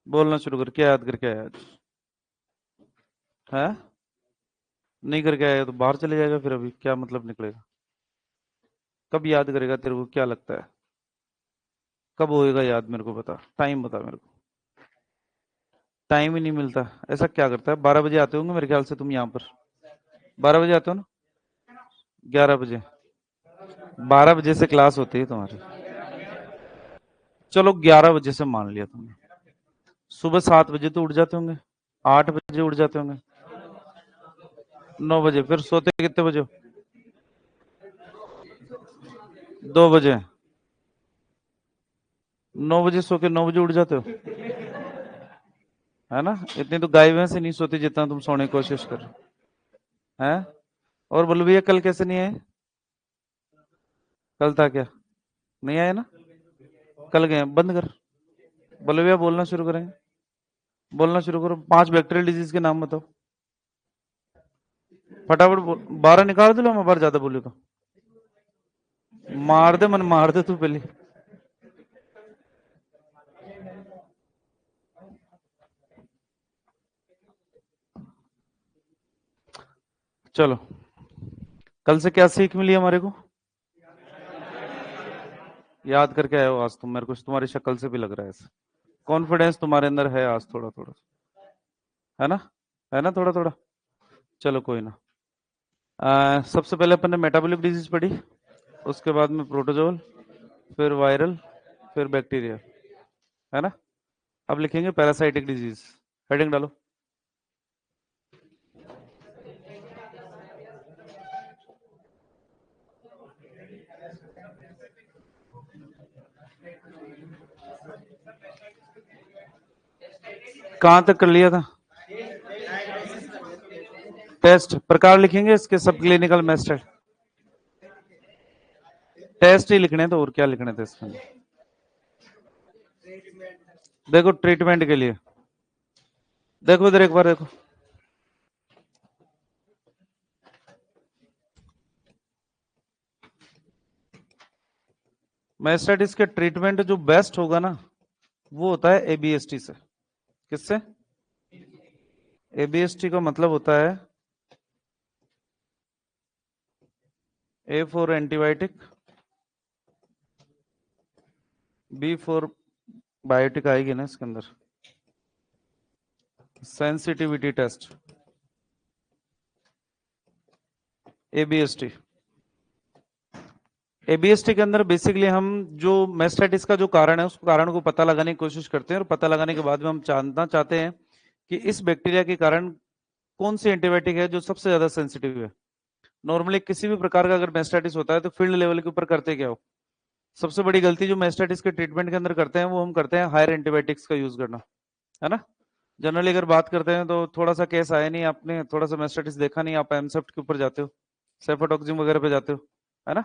बोलना शुरू कर। क्या याद करके आया आज? है? नहीं करके आया तो बाहर चले जाएगा फिर। अभी क्या मतलब निकलेगा? कब याद करेगा? तेरे को क्या लगता है कब होएगा याद? मेरे को बता, टाइम बता मेरे को। टाइम ही नहीं मिलता। ऐसा क्या करता है? 12 बजे आते होंगे मेरे ख्याल से तुम यहाँ पर। 12 बजे आते हो ना? 11 बजे? 12 बजे से क्लास होती है तुम्हारी? चलो 11 बजे से मान लिया तुमने। सुबह 7 बजे तो उठ जाते होंगे? 8 बजे उठ जाते होंगे? 9 बजे? फिर सोते कितने बजे हो? 2 बजे? 9 बजे सो के 9 बजे उठ जाते हो? है ना? इतनी तो गाय भैंस से नहीं सोती जितना तुम सोने की कोशिश कर रहे हो। हैं? और बोलो भैया कल कैसे नहीं आए? कल था क्या? नहीं आए ना? कल गए? बंद कर। बोलो भैया बोलना शुरू करेंगे। बोलना शुरू करो। 5 बैक्टीरियल डिजीज के नाम बताओ। फटाफट बोल। 12 निकाल दो। मैं बार ज्यादा बोली तो मार दे मन, मार दे तू पहले। चलो, कल से क्या सीख मिली हमारे को? याद करके आए हो आज तुम। मेरे को तुम्हारी शक्ल से भी लग रहा है ऐसा। कॉन्फिडेंस तुम्हारे अंदर है आज थोड़ा थोड़ा। है ना? है ना? थोड़ा थोड़ा। चलो कोई ना। सबसे पहले अपन ने मेटाबॉलिक डिजीज पढ़ी, उसके बाद में प्रोटोजोल, फिर वायरल, फिर बैक्टीरिया। है ना? अब लिखेंगे पैरासाइटिक डिजीज। हेडिंग डालो। कहां तक कर लिया था? टेस्ट प्रकार लिखेंगे इसके, सब क्लिनिकल मेथड। टेस्ट ही लिखने थे, और क्या लिखने थे इसमें? देखो ट्रीटमेंट के लिए, देखो इधर एक बार देखो। मेस्टाइटिस के ट्रीटमेंट जो बेस्ट होगा ना, वो होता है एबीएसटी से। किससे? एबीएसटी का मतलब होता है A for antibiotic, B for biotic आएगी ना इसके अंदर, सेंसिटिविटी टेस्ट, एबीएसटी। एबीएसटी के अंदर बेसिकली हम जो मेस्टाइटिस का जो कारण है, उस कारण को पता लगाने की कोशिश करते हैं, और पता लगाने के बाद में हम जानना चाहते हैं कि इस बैक्टीरिया के कारण कौन सी एंटीबायोटिक है जो सबसे ज्यादा सेंसिटिव है। नॉर्मली किसी भी प्रकार का अगर मेस्टाइटिस होता है तो फील्ड लेवल के ऊपर करते क्या हो? सबसे बड़ी गलती जो मेस्टाइटिस के ट्रीटमेंट के अंदर करते हैं, वो हम करते हैं हायर एंटीबायोटिक्स का यूज करना। है ना? जनरली अगर बात करते हैं तो थोड़ा सा केस आया नहीं, आपने थोड़ा सा मेस्टाइटिस देखा नहीं, आप एमसेप्ट के ऊपर जाते हो, सेफोटॉक्सिम वगैरह पे जाते हो। है ना?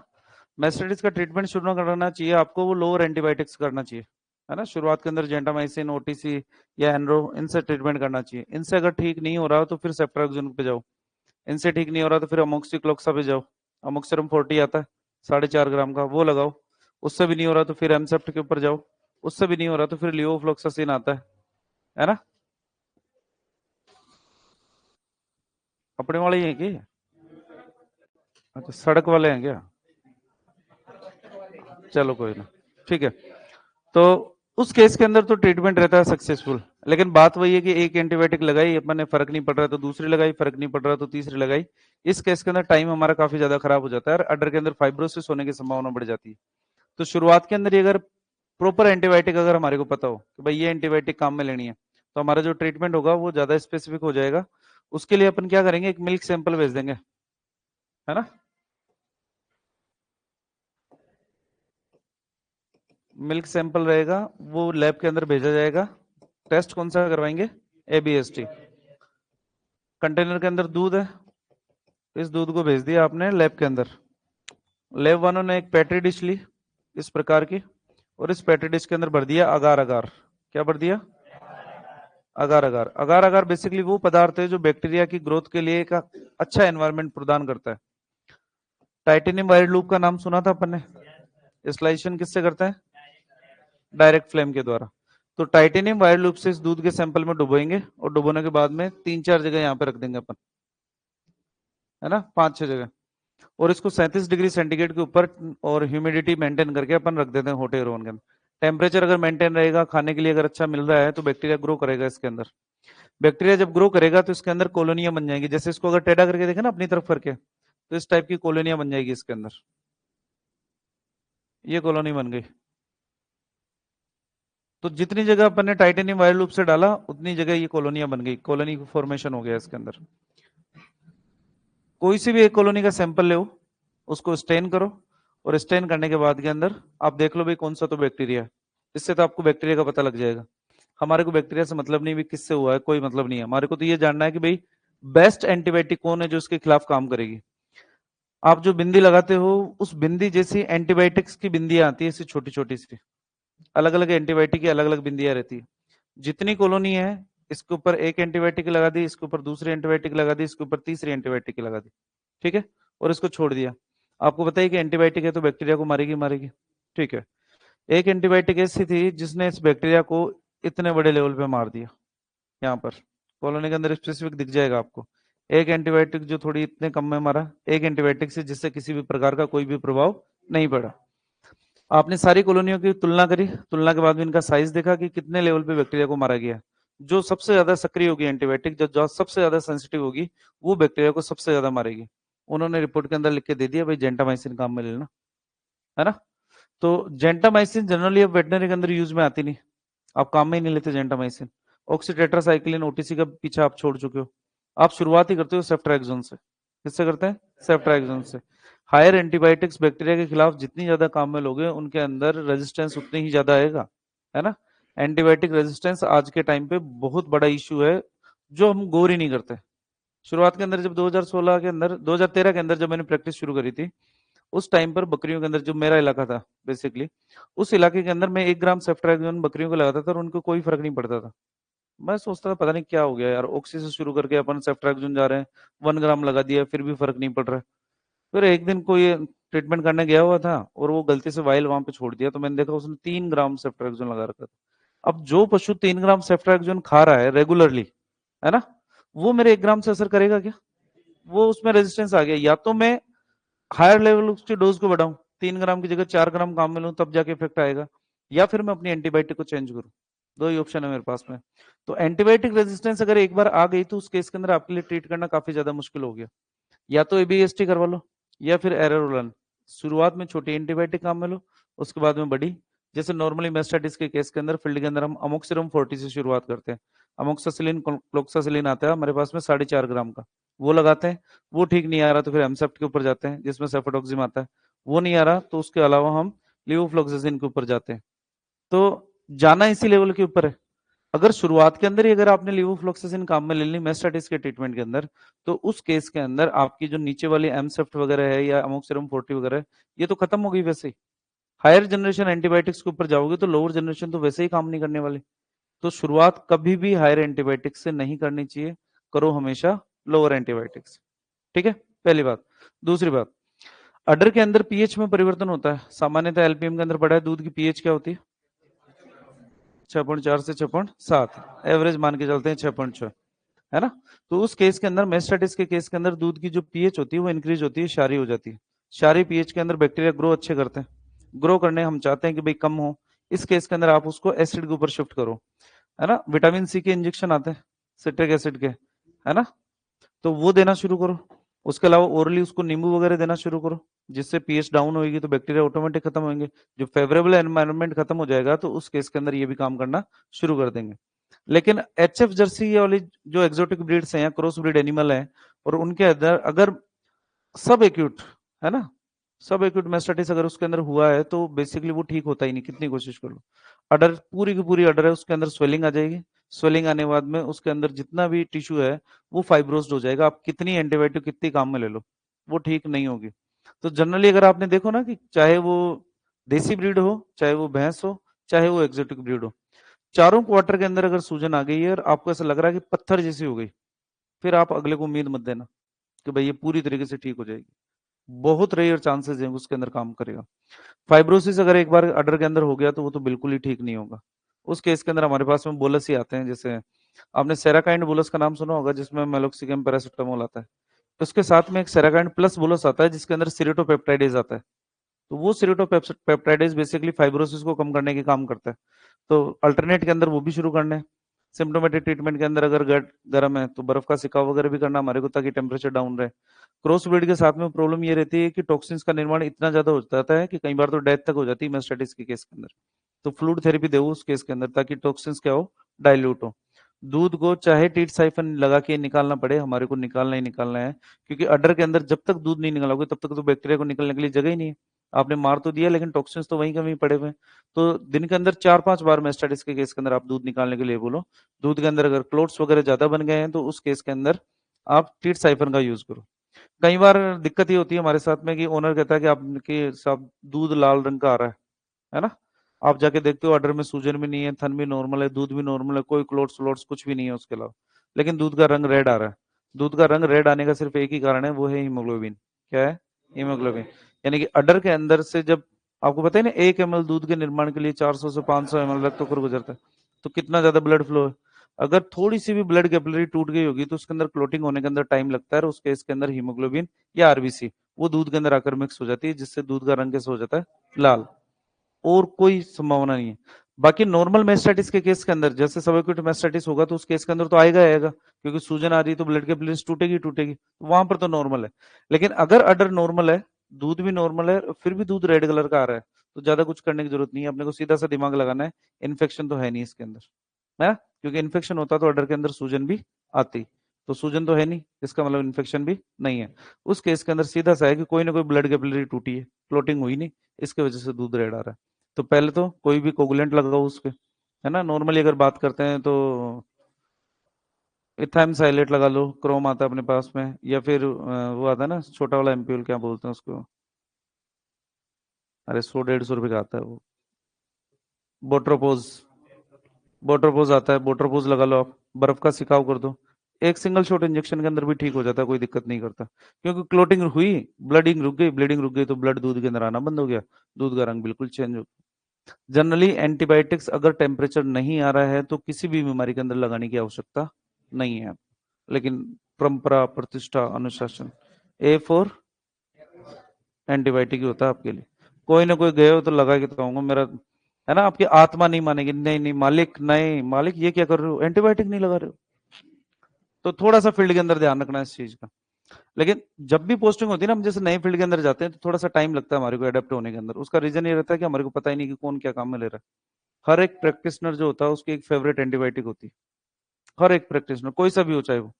मेस्टाइटिस का ट्रीटमेंट शुरू करना चाहिए आपको, वो लोअर एंटीबायोटिक्स करना चाहिए। है ना? शुरुआत के अंदर जेंटामाइसिन, ओटीसी या एनरो, इनसे ट्रीटमेंट करना चाहिए। इनसे अगर ठीक नहीं हो रहा हो तो फिर सेफ्ट्राक्सोन पे जाओ। इनसे ठीक नहीं हो रहा तो फिर अमोक्सिक्लोक्सा पे जाओ। अमोक्सिरम 40 आता है 4.5 ग्राम का, वो लगाओ। उससे भी नहीं हो रहा तो फिर एमसेप्ट के ऊपर जाओ। उससे भी नहीं हो रहा तो फिर लियोफ्लोक्सासिन आता है। है ना? अपने वाले ही हैं कि? अच्छा, सड़क वाले हैं क्या? चलो कोई ना, ठीक है। तो उस केस के अंदर तो ट्रीटमेंट रहता है सक्सेसफुल, लेकिन बात वही है कि एक एंटीबायोटिक लगाई अपन ने, फर्क नहीं पड़ रहा, तो दूसरी लगाई, फर्क नहीं पड़ रहा, तो तीसरी लगाई। इस केस के अंदर टाइम हमारा काफी ज्यादा खराब हो जाता है, और अडर के अंदर फाइब्रोसिस होने की संभावना बढ़ जाती है। तो शुरुआत के अंदर ये अगर प्रॉपर एंटीबायोटिक अगर हमारे को पता हो कि भाई ये एंटीबायोटिक काम में लेनी है, तो हमारा जो ट्रीटमेंट होगा वो ज्यादा स्पेसिफिक हो जाएगा। उसके लिए अपन क्या करेंगे, एक मिल्क सैंपल भेज देंगे। है ना? मिल्क सैंपल रहेगा, वो लैब के अंदर भेजा जाएगा। टेस्ट कौन सा करवाएंगे? एबीएसटी। कंटेनर के अंदर दूध है, इस दूध को भेज दिया आपने लैब के अंदर। लैब वालों ने एक पेट्री डिश ली इस प्रकार की, और इस पेट्री डिश के अंदर भर दिया अगार अगार। क्या भर दिया? अगार अगार। अगार अगार बेसिकली वो पदार्थ है जो बैक्टीरिया की ग्रोथ के लिए एक अच्छा एनवायरनमेंट प्रदान करता है। टाइटेनियम वायर लूप का नाम सुना था अपन ने? इंस्टॉलेशन किससे करते हैं? डायरेक्ट फ्लेम के द्वारा। तो टाइटेनियम वायर लूप से इस दूध के सैंपल में डुबोएंगे और डुबोने के बाद में 3-4 जगह यहाँ पे रख देंगे अपन, है ना, 5-6 जगह, और इसको 37 डिग्री सेंटीग्रेड के ऊपर और ह्यूमिडिटी मेंटेन करके अपन रख देते हैं होटे रोन के अंदर। टेम्परेचर अगर मेंटेन रहेगा, खाने के लिए अगर अच्छा मिल रहा है, तो बैक्टीरिया ग्रो करेगा इसके अंदर। बैक्टीरिया जब ग्रो करेगा तो इसके अंदर कॉलोनियां बन जाएंगी। जैसे इसको अगर टेढ़ा करके देखें ना अपनी तरफ करके, तो इस टाइप की कॉलोनियां बन जाएगी इसके अंदर। ये कॉलोनी बन गई। तो जितनी जगह अपन ने टाइटेनियम वायर लूप से डाला, उतनी जगह ये कॉलोनियां बन गई, कॉलोनी फॉर्मेशन हो गया इसके अंदर। कोई सी भी एक कॉलोनी का सैंपल ले, उसको स्टेन करो, और स्टेन करने के बाद के अंदर आप देख लो भाई कौन सा तो बैक्टीरिया है। इससे तो आपको बैक्टीरिया का पता लग जाएगा। हमारे को बैक्टीरिया से मतलब नहीं भी किससे हुआ है, कोई मतलब नहीं है। हमारे को तो ये जानना है कि भाई बेस्ट एंटीबायोटिक कौन है जो इसके खिलाफ काम करेगी। आप जो बिंदी लगाते हो, उस बिंदी जैसी एंटीबायोटिक्स की बिंदियां आती है, ऐसी छोटी छोटी सी, अलग अलग एंटीबायोटिक की अलग अलग बिंदियां रहती है। जितनी कॉलोनी है, इसके ऊपर एक एंटीबायोटिक लगा दी, इसके ऊपर दूसरी एंटीबायोटिक लगा दी, इसके ऊपर तीसरी एंटीबायोटिक लगा दी, ठीक है, और इसको छोड़ दिया। आपको बताइए कि एंटीबायोटिक है तो बैक्टीरिया को मारेगी मारेगी, ठीक है। एक एंटीबायोटिक ऐसी थी जिसने इस बैक्टीरिया को इतने बड़े लेवल पे मार दिया। यहाँ पर कॉलोनी के अंदर स्पेसिफिक दिख जाएगा आपको। एक एंटीबायोटिक जो थोड़ी इतने कम में मारा, एक एंटीबायोटिक से जिससे किसी भी प्रकार का कोई भी प्रभाव नहीं पड़ा। आपने सारी कॉलोनियों की तुलना करी, तुलना के बाद में इनका साइज देखा कि कितने लेवल पे बैक्टीरिया को मारा गया। जो सबसे ज्यादा सक्रिय होगी एंटीबायोटिक, जो सबसे ज्यादा सेंसिटिव होगी, वो बैक्टीरिया को सबसे ज्यादा मारेगी। उन्होंने रिपोर्ट के अंदर लिख के दे दिया भाई जेंटामाइसिन काम में लेना, है ना। तो जेंटामाइसिन जनरली अब वेटनरी के अंदर यूज में आती नहीं, आप काम में ही नहीं लेते जेंटामाइसिन। ऑक्सीटेट्रासाइक्लिन ओटीसी का पीछे आप छोड़ चुके हो। आप शुरुआत ही करते हो सेफ्ट्राक्सोन से। किससे करते हैं? सेफ्ट्राक्सोन से। हायर एंटीबायोटिक्स बैक्टीरिया के खिलाफ जितनी ज्यादा काम में लोगे, उनके अंदर रेजिस्टेंस उतनी ही ज्यादा आएगा, है ना। एंटीबायोटिक रेजिस्टेंस आज के टाइम पे बहुत बड़ा इश्यू है, जो हम गौर ही नहीं करते। शुरुआत के अंदर जब 2016 के अंदर 2013 के अंदर जब मैंने प्रैक्टिस शुरू करी थी, उस टाइम पर बकरियों के अंदर, जो मेरा इलाका था बेसिकली, उस इलाके के अंदर मैं 1 ग्राम सेफ्ट्राक्सोन बकरियों को लगाता था और उनको कोई फर्क नहीं पड़ता था। मैं सोचता था पता नहीं क्या हो गया यार, ऑक्सी से शुरू करके अपन सेफ्ट्राक्सोन जा रहे हैं, 1 ग्राम लगा दिया फिर भी फर्क नहीं पड़ रहा है। फिर एक दिन कोई ट्रीटमेंट करने गया हुआ था और वो गलती से वाइल वहां पे छोड़ दिया, तो मैंने देखा उसने 3 ग्राम सेफ्ट्राक्सोन लगा रखा था। अब जो पशु 3 ग्राम सेफ्ट्राक्सोन खा रहा है रेगुलरली, है ना, वो मेरे 1 ग्राम से असर करेगा क्या? वो उसमें रेजिस्टेंस आ गया। या तो मैं हायर लेवल उसकी डोज को बढ़ाऊं, 3 ग्राम की जगह 4 ग्राम काम में लूं, तब जाके इफेक्ट आएगा, या फिर मैं अपनी एंटीबायोटिक को चेंज करूं। दो ही ऑप्शन है मेरे पास में। तो एंटीबायोटिक रेजिस्टेंस अगर एक बार आ गई, तो उस केस के अंदर आपके लिए ट्रीट करना काफी ज्यादा मुश्किल हो गया। या तो एबीएसटी करवा लो, या फिर एरारोलन। शुरुआत में छोटी एंटीबायोटिक काम में लो, उसके बाद में बड़ी। जैसे नॉर्मली मेस्टाइटिस के केस के अंदर फील्ड के अंदर हम अमोक्सिलम 40 से शुरुआत करते हैं। अमोक्सासिलिन क्लोक्सासिलिन आता है हमारे पास में 4.5 ग्राम का, वो लगाते हैं। वो ठीक नहीं आ रहा तो फिर एमसेप्ट के ऊपर जाते हैं, जिसमें सेफोटोक्सिम आता है। वो नहीं आ रहा तो उसके अलावा हम लिवोफ्लोक्सासिन के ऊपर जाते हैं। तो जाना इसी लेवल के ऊपर है। अगर शुरुआत के अंदर ही अगर आपने लिवोफ्लोक्सासिन काम में ले ली मेस्टाइटिस के ट्रीटमेंट के अंदर, तो उस केस के अंदर आपकी जो नीचे वाली एमसेफ्ट वगैरह है या अमोक्सिलम 40 वगैरह है, ये तो खत्म हो गई वैसे ही। हायर जनरेशन एंटीबायोटिक्स के ऊपर जाओगे तो लोअर जनरेशन तो वैसे ही काम नहीं करने वाली। तो शुरुआत कभी भी हायर एंटीबायोटिक्स से नहीं करनी चाहिए, करो हमेशा लोअर एंटीबायोटिक्स, ठीक है, पहली बात। दूसरी बात, अडर के अंदर पीएच में परिवर्तन होता है। सामान्यतः एलपीएम के अंदर पढ़ा है दूध की पीएच क्या होती है? 6.4 से 6.7, एवरेज मान के चलते हैं 6.6, है ना। तो उस केस के अंदर मेस्टाइटिस के केस के अंदर दूध की जो पीएच होती है वो इंक्रीज होती है, क्षारीय हो जाती है। क्षारीय पीएच के अंदर बैक्टीरिया ग्रो अच्छे करते हैं। ग्रो करने हम चाहते हैं कि भाई कम हो, इस केस के अंदर आप उसको एसिड के ऊपर शिफ्ट करो, है ना। विटामिन सी के इंजेक्शन आते हैं सिट्रिक एसिड के, है ना, तो वो देना शुरू करो। उसके अलावा ओरली उसको नींबू वगैरह देना शुरू करो, जिससे पीएच डाउन होगी तो बैक्टीरिया ऑटोमेटिक खत्म होंगे। जो फेवरेबल एनवायरनमेंट खत्म हो जाएगा, तो उस केस के अंदर ये भी काम करना शुरू कर देंगे। लेकिन एचएफ जर्सी वाली जो एक्सोटिक ब्रीड्स हैं या क्रॉस ब्रीड एनिमल हैं, और उनके अंदर अगर सब एक्यूट, है ना, सब एक्यूट मेस्टाइटिस अगर उसके अंदर हुआ है, तो बेसिकली वो ठीक होता ही नहीं, कितनी कोशिश कर लो। अडर पूरी की पूरी अडर है, उसके अंदर स्वेलिंग आ जाएगी। स्वेलिंग आने के बाद में उसके अंदर जितना भी टिश्यू है वो फाइब्रोस्ड हो जाएगा। आप कितनी एंटीबायोटिक कितनी काम में ले लो, वो ठीक नहीं होगी। तो जनरली अगर आपने देखो ना कि चाहे वो देसी ब्रीड हो, चाहे वो भैंस हो, चाहे वो एक्सोटिक ब्रीड हो, चारों क्वार्टर के अंदर अगर सूजन आ गई है और आपको ऐसा लग रहा है कि पत्थर जैसी हो गई, फिर आप अगले को उम्मीद मत देना कि भाई ये पूरी तरीके से ठीक हो जाएगी। बहुत रेयर चांसेस हैं उसके अंदर काम करेगा। फाइब्रोसिस अगर एक बार अडर के अंदर हो गया तो वो तो बिल्कुल ही ठीक नहीं होगा। उस केस के अंदर हमारे पास में बोलस ही आते हैं। जैसे आपने सेराकाइंड बोलस का नाम सुना होगा, जिसमें मेलोक्सिकम पैरासिटामोल आता है। उसके साथ में एक सेराकाइंड प्लस बोलस आता है जिसके अंदर सीरेटोपेप्टाइडेज आता है। तो वो सीरेटोपेप्टाइडेज बेसिकली फाइब्रोसिस को कम करने के काम करता है। तो अल्टरनेट के अंदर वो भी शुरू करना है। सिम्टोमेटिक ट्रीटमेंट के अंदर अगर गट गर्म है तो बर्फ का सिकाव वगैरह भी करना हमारे को, ताकि टेम्परेचर डाउन रहे। क्रॉस ब्रीड के साथ में प्रॉब्लम ये रहती है कि टॉक्सिन्स का निर्माण इतना ज्यादा हो जाता है कि कई बार तो डेथ तक हो जाती है मेस्टाइटिस के केस के अंदर। तो फ्लूइड थेरेपी दो उस केस के अंदर, ताकि टॉक्सिन्स क्या हो, डाइल्यूट हो। दूध को चाहे टीट साइफन लगा के निकालना पड़े, हमारे को निकालना ही निकालना है। क्योंकि अडर के अंदर जब तक दूध नहीं निकालोगे तब तक तो बैक्टीरिया को निकलने के लिए जगह ही नहीं है। आपने मार तो दिया लेकिन टॉक्सिन्स तो वहीं कहीं पड़े हुए हैं। तो दिन के अंदर 4-5 बार मेस्टाइटिस के केस के अंदर आप दूध निकालने के लिए बोलो। दूध के अंदर अगर क्लोट्स वगैरह ज्यादा बन गए हैं तो उस केस के अंदर आप टीट साइफन का यूज करो। कई बार दिक्कत ये होती है हमारे साथ में कि ओनर कहता है कि आपके साथ दूध लाल रंग का आ रहा है ना। आप जाके देखते हो ऑर्डर में सूजन भी नहीं है, थन भी नॉर्मल है, दूध भी नॉर्मल है, कोई क्लोट्स व्लोट्स कुछ भी नहीं है उसके अलावा, लेकिन दूध का रंग रेड आ रहा है। दूध का रंग रेड आने का सिर्फ एक ही कारण है, वो है हीमोग्लोबिन। क्या है? हीमोग्लोबिन। यानी कि अडर के अंदर से जब, आपको पता है ना, 1 ml दूध के निर्माण के लिए 400 से 500 ml रक्त होकर गुजरता है। तो कितना ज्यादा ब्लड फ्लो है। अगर थोड़ी सी भी ब्लड कैपिलरी टूट गई होगी तो उसके अंदर क्लोटिंग होने के अंदर टाइम लगता है, और उसके इसके अंदर हीमोग्लोबिन या आरबीसी वो दूध के अंदर आकर मिक्स हो जाती है, जिससे दूध का रंग कैसे हो जाता है, लाल। और कोई संभावना नहीं है। बाकी नॉर्मल मेस्टाइटिस के केस के अंदर, जैसे सबक्यूट मेस्टाइटिस होगा तो उस केस के अंदर तो आएगा आएगा, क्योंकि सूजन आ रही है तो ब्लड कैपिलरीज टूटेगी टूटेगी, तो वहां पर तो नॉर्मल है। लेकिन अगर अडर नॉर्मल है, दूध भी नॉर्मल है, फिर भी दूध रेड कलर का आ रहा है, तो ज्यादा कुछ करने की जरूरत नहीं है। अपने को सीधा सा दिमाग लगाना है, इन्फेक्शन तो है नहीं इसके अंदर, है। क्योंकि इन्फेक्शन होता तो अडर के अंदर सूजन भी आती। तो सूजन तो है नहीं, इसका मतलब इन्फेक्शन भी नहीं है। उस केस के अंदर सीधा सा है कि कोई ना कोई ब्लड कैपिलरी टूटी है, क्लोटिंग हुई नहीं, इसके वजह से दूध रेड आ रहा है। तो पहले तो कोई भी कोगुलेंट लगाओ उस पे, है ना। नॉर्मली अगर बात करते हैं तो इथाइम साइलेट लगा लो, क्रोम आता है अपने पास में, या फिर वो आता है ना छोटा वाला एम्प्यूल, क्या बोलते हैं उसको, अरे 100-150 रुपए का आता है वो, बोट्रोपोज। बोट्रोपोज आता है, बोट्रोपोज लगा लो आप, बर्फ का सिकाव कर दो। एक सिंगल शॉट इंजेक्शन के अंदर भी ठीक हो जाता है, कोई दिक्कत नहीं करता। क्योंकि क्लोटिंग हुई, ब्लीडिंग रुक गई तो ब्लड दूध के अंदर आना बंद हो गया, दूध का रंग बिल्कुल चेंज हो। जनरली एंटीबायोटिक्स अगर टेम्परेचर नहीं आ रहा है तो किसी भी बीमारी के अंदर लगाने की आवश्यकता नहीं है। लेकिन परंपरा, प्रतिष्ठा, अनुशासन, A4 एंटीबायोटिक ही होता है आपके लिए। कोई ना कोई गए हो तो लगा के तो आऊंगा मेरा, है ना। आपकी आत्मा नहीं मानेगी, नहीं नहीं मालिक, नहीं मालिक ये क्या कर रहे हो, एंटीबायोटिक नहीं लगा रहे हो। तो थोड़ा सा फील्ड के अंदर ध्यान रखना है इस चीज का। लेकिन जब भी पोस्टिंग होती है ना, हम जैसे नए फील्ड के अंदर जाते हैं तो थोड़ा सा टाइम लगता है हमारे को एडेप्ट होने के अंदर। उसका रीजन ये रहता है कि हमारे को पता ही नहीं कि कौन क्या काम में ले रहा है। हर एक प्रैक्टिशनर जो होता है उसकी एक फेवरेट एंटीबायोटिक होती है। हर एक प्रैक्टिशनर कोई सा भी हो चाहे वो,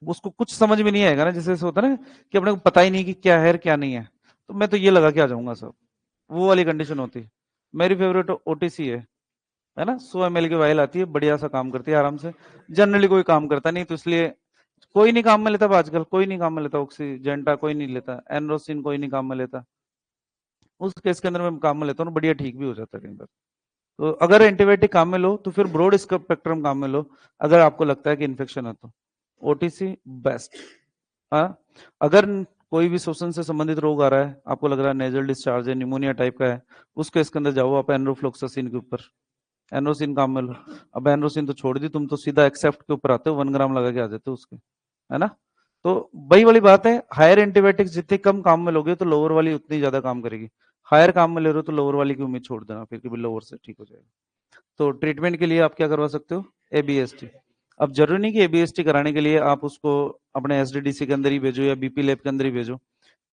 उसको कुछ समझ में नहीं आएगा ना, जैसे ऐसे होता है ना कि अपने को पता ही नहीं कि क्या है और क्या नहीं है, तो मैं तो ये लगा के आ जाऊंगा सब, वो वाली कंडीशन होती है। मेरी फेवरेट ओटीसी है ना। 100 ml की वायल आती है, बढ़िया सा काम करती है आराम से। जनरली कोई काम करता नहीं, तो इसलिए कोई नहीं काम में लेता। आजकल कोई नहीं काम में लेता, ऑक्सीजेंटा कोई नहीं लेता, एनरोसिन कोई नहीं काम में लेता। उस केस के अंदर मैं काम में लेता हूँ, बढ़िया ठीक भी हो जाता है कई बार। तो अगर एंटीबायोटिक काम में लो तो फिर ब्रॉड स्पेक्ट्रम काम में लो, अगर आपको लगता है कि इन्फेक्शन है तो ओटीसी बेस्ट। हाँ, अगर कोई भी श्वसन से संबंधित रोग आ रहा है, आपको लग रहा है नेजल डिस्चार्ज है, निमोनिया टाइप का है, उस केस के अंदर जाओ आप एनरोफ्लोक्सासिन के ऊपर, एनरोसिन काम में लो। अब एनरोसिन तो छोड़ दी, तुम तो सीधा एक्सेप्ट के ऊपर आते हो, 1 ग्राम लगा के आ जाते हो उसके, है ना। तो वही वाली बात है, हायर एंटीबायोटिक्स जितने कम काम में लोगे तो लोअर वाली उतनी ज्यादा काम करेगी। हायर काम में ले रहे हो तो लोअर वाली की उम्मीद छोड़ देना, फिर कभी लोअर से ठीक हो जाएगा। तो ट्रीटमेंट के लिए आप क्या करवा सकते हो, एबीएसटी। अब जरूरी नहीं कि एबीएसटी कराने के लिए आप उसको अपने एसडीडीसी के अंदर ही भेजो या बीपी लैब के अंदर ही भेजो।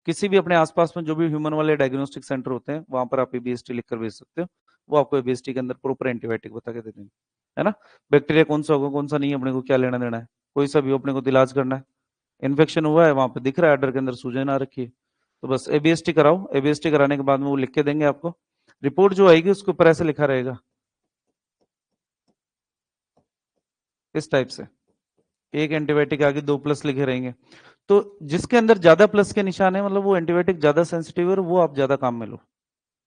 किसी भी अपने आसपास में जो भी ह्यूमन वाले डायग्नोस्टिक सेंटर होते हैं वहां पर आप एबीएसटी लिखकर भेज सकते हो। वो आपको एबीएसटी के अंदर प्रॉपर एंटीबायोटिक बता के दे देंगे, है ना। बैक्टीरिया कौन सा होगा कौन सा नहीं, अपने को क्या लेना देना है, कोई सा भी हो, अपने को तो इलाज करना है। इन्फेक्शन हुआ है वहां पे दिख रहा है अडर के अंदर सूजन आ रखी है, तो बस एबीएसटी कराओ। एबीएसटी कराने के बाद में वो लिख के देंगे आपको। रिपोर्ट जो आएगी उसके ऊपर ऐसे लिखा रहेगा, इस टाइप से, एक एंटीबायोटिक आगे 2+ लिखे रहेंगे। तो जिसके अंदर ज्यादा प्लस के निशान है, मतलब वो एंटीबायोटिक ज्यादा सेंसिटिव है और वो आप ज्यादा काम में लो,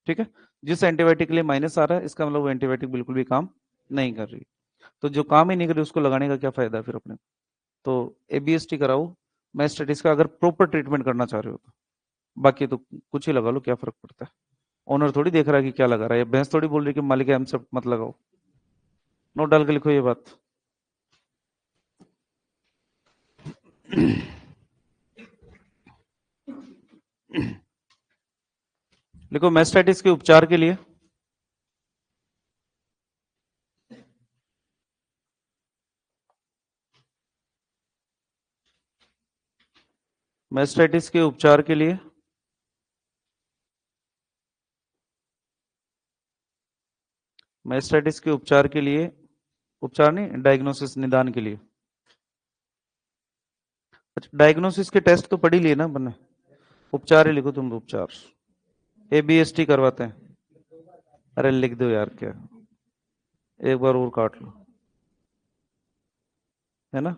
ठीक है। जिस एंटीबायोटिक के लिए माइनस आ रहा है, इसका मतलब वो एंटीबायोटिक बिल्कुल भी काम नहीं कर रही। तो जो काम ही नहीं कर रही उसको लगाने का क्या फायदा है फिर अपने। तो एबीएसटी कराओ मेस्टेटिस का, अगर प्रॉपर ट्रीटमेंट करना चाह रहे हो तो। बाकी तो कुछ ही लगा लो, क्या फर्क पड़ता है। ओनर थोड़ी देख रहा है कि क्या लगा रहा है, भैंस थोड़ी बोल रही कि मालिक हमसे मत लगाओ। नोट डाल के लिखो ये बात। लिखो मेस्टाइटिस के उपचार के लिए मेस्टाइटिस के उपचार के लिए मेस्टाइटिस के उपचार के लिए, उपचार नहीं, डायग्नोसिस, निदान के लिए। अच्छा, डायग्नोसिस के टेस्ट तो पढ़ ही लिए ना बने, उपचार ही लिखो तुम, उपचार। ABST करवाते हैं। अरे लिख दो यार, क्या एक बार और काट लो, है ना।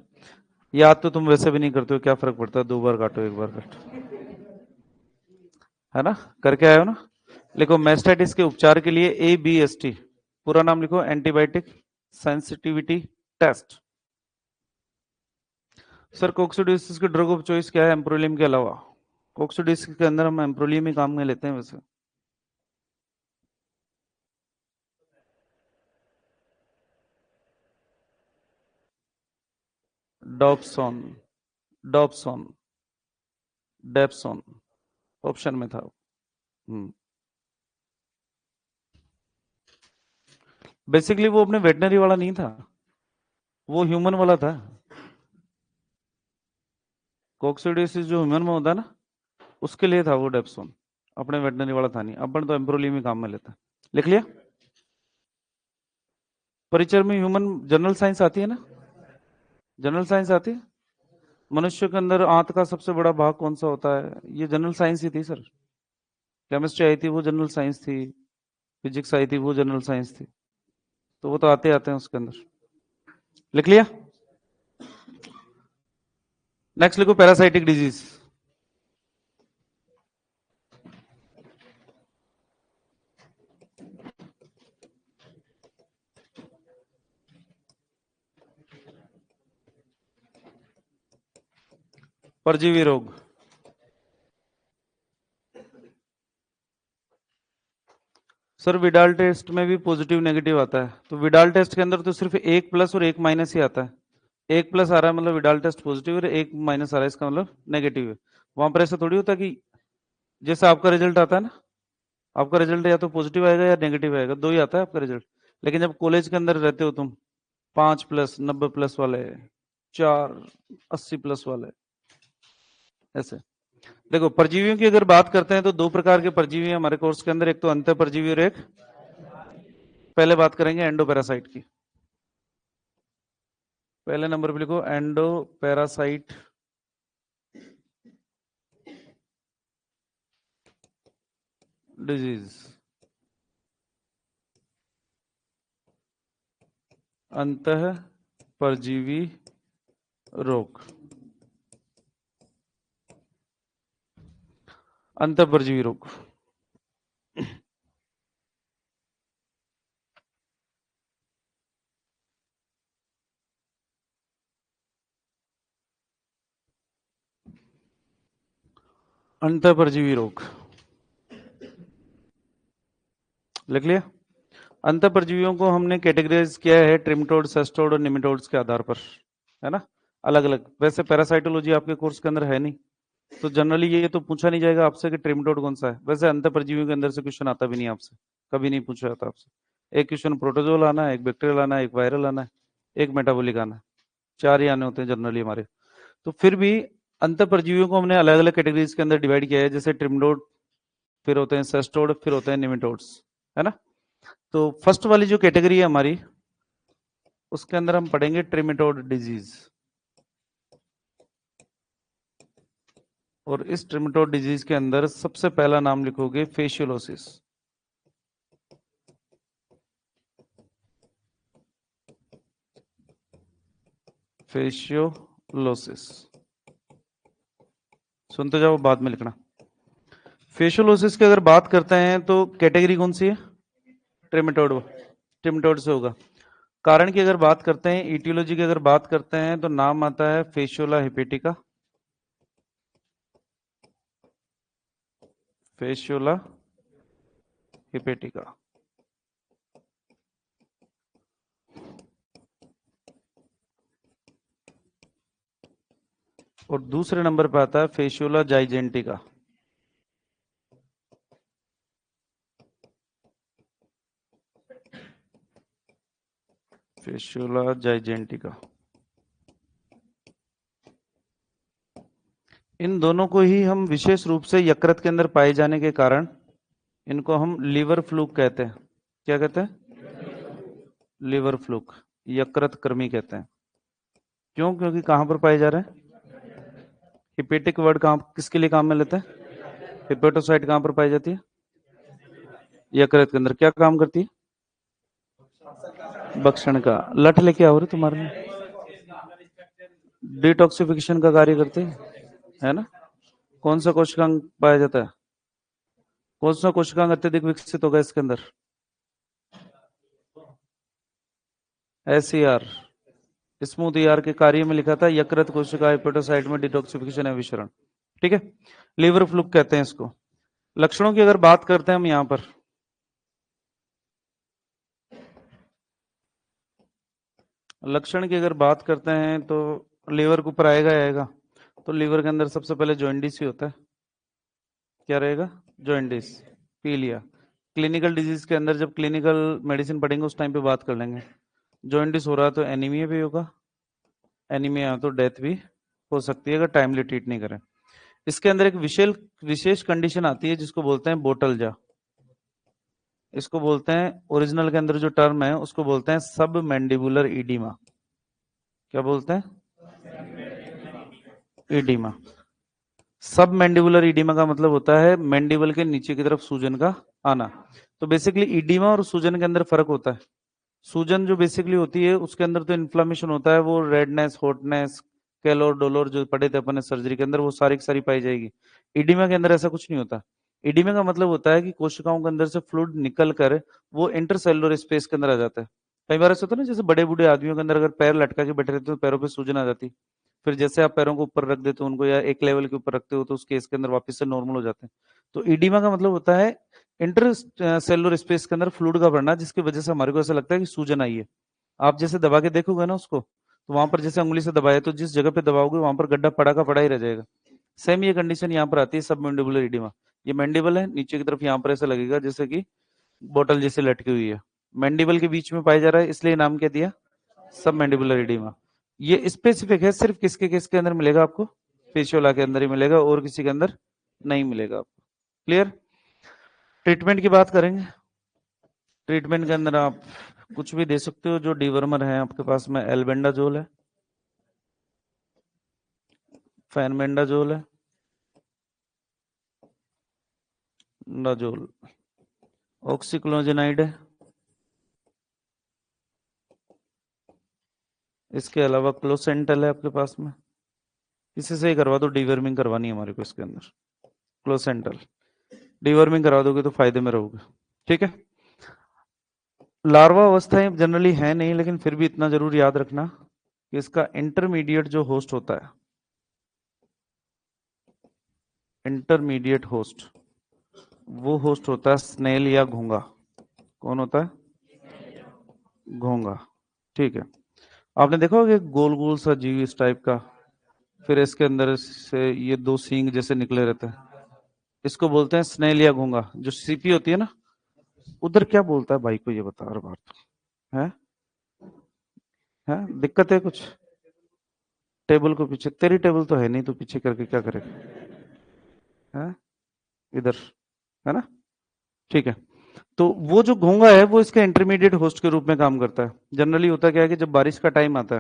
याद तो तुम वैसे भी नहीं करते हो, क्या फर्क पड़ता है, 2 बार काटो, 1 बार काटो, है ना। करके आए हो ना। लिखो मेस्टाइटिस के उपचार के लिए ABST, पूरा नाम लिखो, एंटीबायोटिक सेंसिटिविटी टेस्ट। सर कोक्सीडियोसिस की ड्रग ऑफ चॉइस क्या है एम्प्रोलियम के अलावा? कोक्सीडियोसिस के अंदर हम एम्प्रोलियम ही काम में लेते हैं वैसे। डॉप्सोन, डॉप्सोन, डेप्सोन ऑप्शन में था। बेसिकली वो अपने वेटनरी वाला नहीं था, वो ह्यूमन वाला था। कोक्सीडियोसिस जो ह्यूमन में होता है ना, उसके लिए था वो डेप्सोन, अपने वेटनरी वाला था नहीं। अपन तो एम्प्रोलियम ही काम में लेता है। लिख लिया। परिचय में ह्यूमन जनरल साइंस आती है ना, जनरल साइंस आती है। मनुष्य के अंदर आंत का सबसे बड़ा भाग कौन सा होता है, ये जनरल साइंस ही थी सर। केमिस्ट्री आई थी वो जनरल साइंस थी, फिजिक्स आई थी वो जनरल साइंस थी, तो वो तो आते आते हैं उसके अंदर। लिख लिया। नेक्स्ट लिखो पैरासाइटिक डिजीज। परजीवी रोग। सर विडाल टेस्ट में भी पॉजिटिव नेगेटिव आता है, तो विडाल टेस्ट के अंदर तो सिर्फ 1+ और 1- ही आता है। 1+ आ रहा है मतलब विडाल टेस्ट पॉजिटिव है, 1- आ रहा है इसका मतलब नेगेटिव है। वहां पर ऐसा थोड़ी होता कि जैसा आपका रिजल्ट आता है ना, आपका रिजल्ट या तो पॉजिटिव आएगा या नेगेटिव आएगा, 2 ही आता है आपका रिजल्ट। लेकिन जब कॉलेज के अंदर रहते हो तुम, 5+, 90+ वाले, 4, 80+ वाले, ऐसे। देखो परजीवियों की अगर बात करते हैं तो 2 प्रकार के परजीवी हैं हमारे कोर्स के अंदर, एक तो अंत परजीवी और एक, पहले बात करेंगे एंडो पैरासाइट की। पहले नंबर पे लिखो एंडो पैरासाइट डिजीज, अंतः परजीवी रोग, अंतः परजीवी रोग। अंतः परजीवी रोग लिख लिया। अंतः परजीवियों को हमने कैटेगराइज किया है ट्रिमटोड, सेस्टोड और निमेटोड्स के आधार पर, है ना, अलग अलग। वैसे पैरासाइटोलॉजी आपके कोर्स के अंदर है नहीं, तो जनरली ये तो पूछा नहीं जाएगा आपसे कि ट्रिमटोड कौन सा है। वैसे अंतः परजीवियों के अंदर से क्वेश्चन आता भी नहीं आपसे, कभी नहीं पूछा जाता आपसे। एक क्वेश्चन प्रोटोजोल आना है, एक बैक्टीरियल आना है, एक वायरल आना है, एक मेटाबॉलिक आना है, 4 ही आने होते हैं जनरली हमारे। तो फिर भी अंतः परजीवियों को हमने अलग अलग कैटेगरीज के अंदर डिवाइड किया है, जैसे ट्रिमटोड, फिर होते हैं सेस्टोड, फिर होते हैं निमेटोड्स, है ना। तो फर्स्ट वाली जो कैटेगरी है हमारी, उसके अंदर हम पढ़ेंगे ट्रिमेटोड डिजीज। और इस ट्रिमेटोड डिजीज के अंदर सबसे पहला नाम लिखोगे फेशियोलोसिस। फेशियोलोसिस सुनते जाओ, बाद में लिखना। फेशियोलोसिस की अगर बात करते हैं तो कैटेगरी कौन सी है? ट्रिमेटोड, ट्रिमेटोड से होगा। कारण की अगर बात करते हैं, इटियोलॉजी की अगर बात करते हैं, तो नाम आता है फेशियोला हिपेटिका, फेशियोला हिपेटिका। और दूसरे नंबर पे आता है फेशियोला जाइजेंटिका। फेशियोला जाइजेंटिका, इन दोनों को ही हम विशेष रूप से यकृत के अंदर पाए जाने के कारण इनको हम लीवर फ्लूक कहते हैं। क्या कहते हैं? लीवर फ्लूक, यकृत कृमि कहते हैं। क्यों? क्योंकि कहां पर पाए जा रहे हैं? हिपेटिक वर्ड कहां किसके लिए काम में लेते हैं? हिपेटोसाइट कहां पर पाई जाती है? यकृत के अंदर। क्या काम करती है? भक्षण का। लठ लेके आओ रे तुम्हारे में, डिटॉक्सिफिकेशन का कार्य करते हैं, है ना। कौन सा कोशिकांग पाया जाता है? कौन सा कोशिकांग अत्यधिक विकसित होगा इसके अंदर? SER, स्मूथ ER के कार्य में लिखा था यकृत कोशिका हेपेटोसाइट में डिटॉक्सिफिकेशन है विशरण। ठीक है, लीवर फ्लूक कहते हैं इसको। लक्षणों की अगर बात करते हैं हम यहां पर, लक्षण की अगर बात करते हैं तो लीवर के ऊपर आएगा आएगा। तो लीवर के अंदर सबसे पहले जॉइंडिस ही होता है। क्या रहेगा? जॉइंडिस, पीलिया। क्लिनिकल डिजीज के अंदर जब क्लिनिकल मेडिसिन पढ़ेंगे उस टाइम पे बात कर लेंगे। जॉइंडिस हो रहा है तो एनीमिया भी होगा, एनीमिया तो डेथ भी हो सकती है अगर टाइमली ट्रीट नहीं करें। इसके अंदर एक विशेष विशेष कंडीशन आती है जिसको बोलते हैं बोटल। इसको बोलते हैं, ओरिजिनल के अंदर जो टर्म है उसको बोलते हैं सब मैंडिबुलर ईडीमा। क्या बोलते हैं? ईडीमा। सब मैंडिबुलर ईडीमा का मतलब होता है मैंडिबल के नीचे की तरफ सूजन का आना। तो बेसिकली ईडीमा और सूजन के अंदर फर्क होता है। सूजन जो बेसिकली होती है उसके अंदर तो इन्फ्लामेशन होता है, वो रेडनेस, हॉटनेस, कैलोर डोलोर जो पढ़े थे अपन सर्जरी के अंदर, वो सारी की सारी पाई जाएगी। इडीमा के अंदर ऐसा कुछ नहीं होता। इडीमा का मतलब होता है कि कोशिकाओं के अंदर से फ्लूइड निकल कर वो इंटरसेलुलर स्पेस के अंदर आ जाता है। कई बार ऐसा होता है ना, जैसे बड़े बूढ़े आदमियों के अंदर अगर पैर लटका के बैठे रहते हो तो पैरों पे सूजन आ जाती, फिर जैसे आप पैरों को ऊपर रख देते हो उनको या एक लेवल के ऊपर रखते हो तो उस केस के अंदर वापस से नॉर्मल हो जाते हैं। तो इडीमा का मतलब होता है इंटर सेलुलर स्पेस के अंदर फ्लूइड का बढ़ना, जिसकी वजह से हमारे को ऐसा लगता है कि सूजन आई है। आप जैसे दबा के देखोगे ना उसको, तो वहां पर जैसे उंगली से दबाए तो जिस जगह पे दबाओगे वहां पर गड्ढा पड़ा का पड़ा ही रह जाएगा। सेम ये कंडीशन यहाँ पर आती है सबमैंडिबुलर इडिमा। ये मैंडिबल है, नीचे की तरफ यहाँ पर ऐसा लगेगा जैसे कि बोतल जैसे लटकी हुई है, मैंडिबल के बीच में पाया जा रहा है, इसलिए नाम क्या दिया? सब मैंडिबुलर इडिमा। ये स्पेसिफिक है, सिर्फ किसके किसके अंदर मिलेगा आपको? फेशियोला के अंदर ही मिलेगा, और किसी के अंदर नहीं मिलेगा आपको। क्लियर? ट्रीटमेंट की बात करेंगे। ट्रीटमेंट के अंदर आप कुछ भी दे सकते हो। जो डीवर्मर है आपके पास में, एल्बेंडाजोल है, फैनबेंडाजोल है, नाजोल, ऑक्सीक्लोजेनाइड है, इसके अलावा क्लोसेंटल है आपके पास में। किसी से ही करवा दो, डीवर्मिंग करवानी है हमारे को इसके अंदर। क्लोसेंटल, डीवर्मिंग करवा दोगे तो फायदे में रहोगे। ठीक है। लार्वा अवस्थाएं जनरली है नहीं, लेकिन फिर भी इतना जरूर याद रखना कि इसका इंटरमीडिएट जो होस्ट होता है, इंटरमीडिएट होस्ट, वो होस्ट होता है स्नेल या घोंगा। कौन होता है? घोंगा। ठीक है। आपने देखा होगा एक गोल गोल सा जीव इस टाइप का, फिर इसके अंदर से ये दो सींग जैसे निकले रहते हैं, इसको बोलते हैं स्नेल या घोंगा। जो सीपी होती है ना, उधर क्या बोलता है भाई को ये बता, हर बार तो है दिक्कत है कुछ? टेबल को पीछे, तेरी टेबल तो है नहीं, तो पीछे करके क्या करेगा? है इधर, है ना। ठीक है। तो वो जो घोंगा है वो इसका इंटरमीडिएट होस्ट के रूप में काम करता है। जनरली होता क्या है कि जब बारिश का टाइम आता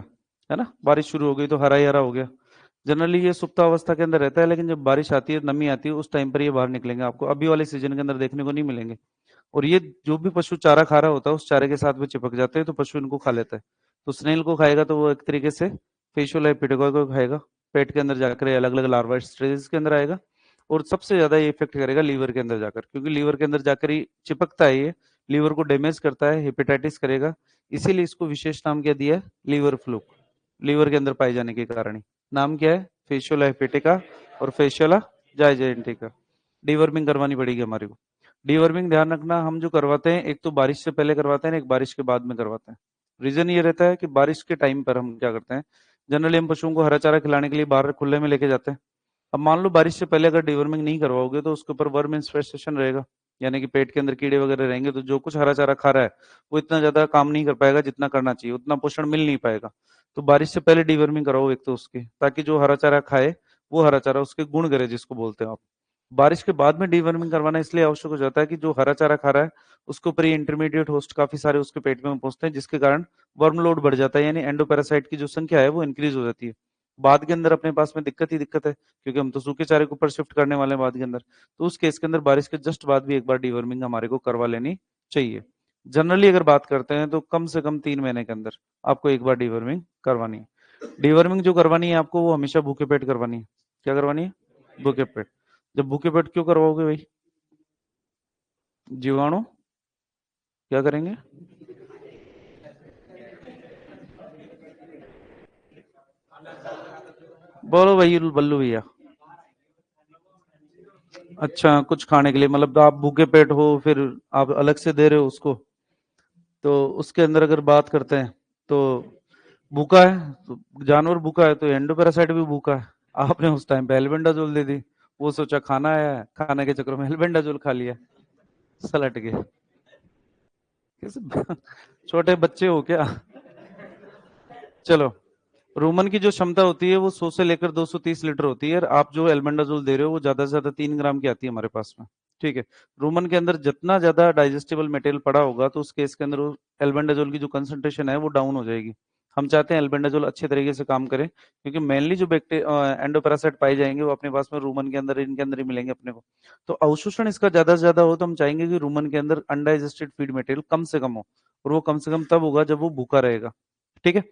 है ना, बारिश शुरू हो गई तो हरा ही हरा हो गया, जनरली ये सुप्तावस्था के अंदर रहता है। लेकिन जब बारिश आती है, नमी आती है, उस टाइम पर ये बाहर निकलेंगे, आपको अभी वाले सीजन के अंदर देखने को नहीं मिलेंगे। और ये जो भी पशु चारा खा रहा होता है उस चारे के साथ वो चिपक जाते हैं, तो पशु इनको खा लेता है। तो स्नेल को खाएगा तो वो एक तरीके से फेशियल एपिडेगोय को खाएगा, पेट के अंदर जाकर अलग अलग लार्वा स्टेजेस के अंदर आएगा। और सबसे ज्यादा ये इफेक्ट करेगा लीवर के अंदर जाकर, क्योंकि लीवर के अंदर जाकर ही चिपकता है ये, लीवर को डैमेज करता है, हेपेटाइटिस करेगा। इसीलिए इसको विशेष नाम क्या दिया है? Liver fluke. लीवर के अंदर पाए जाने के कारण ही नाम क्या है? फेशियोला हेपेटिका और फेशियोला जायजेंटिका। डीवर्मिंग करवानी पड़ेगी हमारे को। डीवर्मिंग ध्यान रखना, हम जो करवाते हैं एक तो बारिश से पहले करवाते हैं, एक बारिश के बाद में करवाते हैं। रीजन ये रहता है कि बारिश के टाइम पर हम क्या करते हैं, जनरली हम पशुओं को हरा चारा खिलाने के लिए बाहर खुले में लेके जाते हैं। अब मान लो बारिश से पहले अगर डीवर्मिंग नहीं करवाओगे तो उसके ऊपर वर्म इन्फेस्टेशन रहेगा, यानी कि पेट के अंदर कीड़े वगैरह रहेंगे, तो जो कुछ हरा चारा खा रहा है वो इतना ज्यादा काम नहीं कर पाएगा जितना करना चाहिए, उतना पोषण मिल नहीं पाएगा। तो बारिश से पहले डीवर्मिंग कराओ एक तो उसकी, ताकि जो हरा चारा खाए वो हरा चारा उसके गुण करे, जिसको बोलते हैं आप। बारिश के बाद में डीवर्मिंग करवाना इसलिए आवश्यक हो जाता है कि जो हरा चारा खा रहा है उसके ऊपर ये इंटरमीडिएट होस्ट काफी सारे उसके पेट में पहुंचते हैं, जिसके कारण वर्म लोड बढ़ जाता है, यानी एंडोपैरासाइट की जो संख्या है वो इंक्रीज हो जाती है। बाद के अंदर अपने पास में दिक्कत ही दिक्कत है, क्योंकि हम तो सूखे चारे के ऊपर शिफ्ट करने वाले हैं बाद के अंदर। तो उस केस के अंदर बारिश के जस्ट बाद भी एक बार डीवर्मिंग हमारे को करवा लेनी चाहिए। जनरली अगर बात करते हैं तो कम से कम 3 महीने के अंदर आपको एक बार डीवर्मिंग करवानी है। डीवर्मिंग जो करवानी है आपको वो हमेशा भूखे पेट करवानी है। क्या करवानी है? भूखे पेट। जब भूखे पेट क्यों करवाओगे भाई? जीवाणु क्या करेंगे? बोलो भाई बल्लू भैया। अच्छा, कुछ खाने के लिए, मतलब आप भूखे पेट हो फिर आप अलग से दे रहे हो उसको। तो उसके अंदर अगर बात करते हैं तो भूखा है, तो जानवर भूखा है तो एंडोपैरासाइट भी भूखा है। आपने उस टाइम पे एल्बेंडाजोल दे दी, वो सोचा खाना है, खाने के चक्कर में एल्बेंडाजोल खा लिया, सलट गए। कैसे छोटे बच्चे हो क्या? चलो, रूमन की जो क्षमता होती है वो 100 से लेकर 230 लीटर होती है, और आप जो एल्बेंडाजोल दे रहे हो वो ज्यादा से ज्यादा 3 ग्राम की आती है हमारे पास में। ठीक है। रूमन के अंदर जितना ज्यादा डाइजेस्टिबल मटेरियल पड़ा होगा तो उस केस के अंदर एल्बेंडाजोल की जो कंसंट्रेशन है वो डाउन हो जाएगी। हम चाहते हैं एल्बेंडाजोल अच्छे तरीके से काम करे, क्योंकि मेनली जो एंडोपैरासाइट पाए जाएंगे वो अपने पास में रूमन के अंदर, इनके अंदर ही मिलेंगे अपने को। तो अवशोषण इसका ज्यादा से ज्यादा हो तो हम चाहेंगे कि रूमन के अंदर अनडाइजेस्टेड फीड मटेरियल कम से कम हो, और वो कम से कम तब होगा जब वो भूखा रहेगा। ठीक है।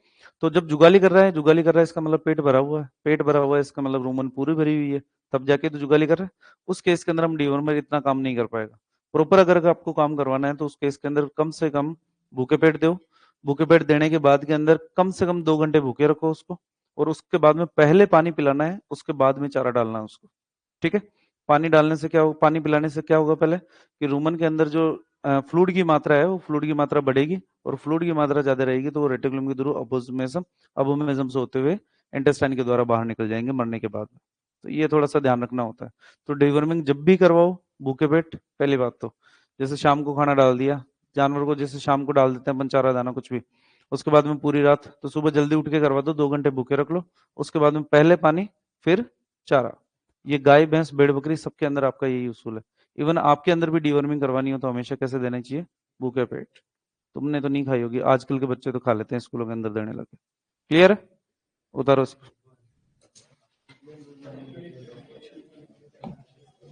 तो जब जुगाली कर रहा है, जुगाली कर रहा है इसका मतलब पेट भरा हुआ है, पेट भरा हुआ है इसका मतलब रूमन पूरी भरी हुई है, तब जाके तो जुगाली कर रहा है। उस केस के अंदर हम डीवर्मर इतना काम नहीं कर पाएगा। प्रॉपर अगर आपको काम करवाना है तो उस केस के अंदर कम से कम भूखे पेट दो। भूखे पेट देने के बाद के अंदर कम से कम 2 घंटे भूखे रखो उसको, और उसके बाद में पहले पानी पिलाना है, उसके बाद में चारा डालना है उसको। ठीक है। पानी डालने से क्या हो, पानी पिलाने से क्या होगा पहले कि रूमन के अंदर जो फ्लूइड की मात्रा है वो फ्लूइड की मात्रा बढ़ेगी, और फ्लूइड की मात्रा ज्यादा रहेगी तो वो रेटिकुलम के थ्रू अबोमेजम अबोमेजम से होते हुए इंटेस्टाइन के द्वारा बाहर निकल जाएंगे मरने के बाद में। तो ये थोड़ा सा ध्यान रखना होता है। तो डिवर्मिंग जब भी करवाओ भूखे पेट, पहली बात तो जैसे शाम को खाना डाल दिया जानवर को, जैसे शाम को डाल देते हैं अपन चारा दाना कुछ भी, उसके बाद में पूरी रात, तो सुबह जल्दी उठ के करवा दो, 2 घंटे भूखे रख लो, उसके बाद में पहले पानी फिर चारा। ये गाय भैंस भेड़ बकरी सबके अंदर आपका यही उसूल है। इवन आपके अंदर भी डीवर्मिंग करवानी हो तो हमेशा कैसे देना चाहिए? भूखे पेट। तुमने तो नहीं खाई होगी, आजकल के बच्चे तो खा लेते हैं, स्कूलों के अंदर देने लगे। क्लियर है? उतारो इसको।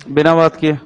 बिना बात किए।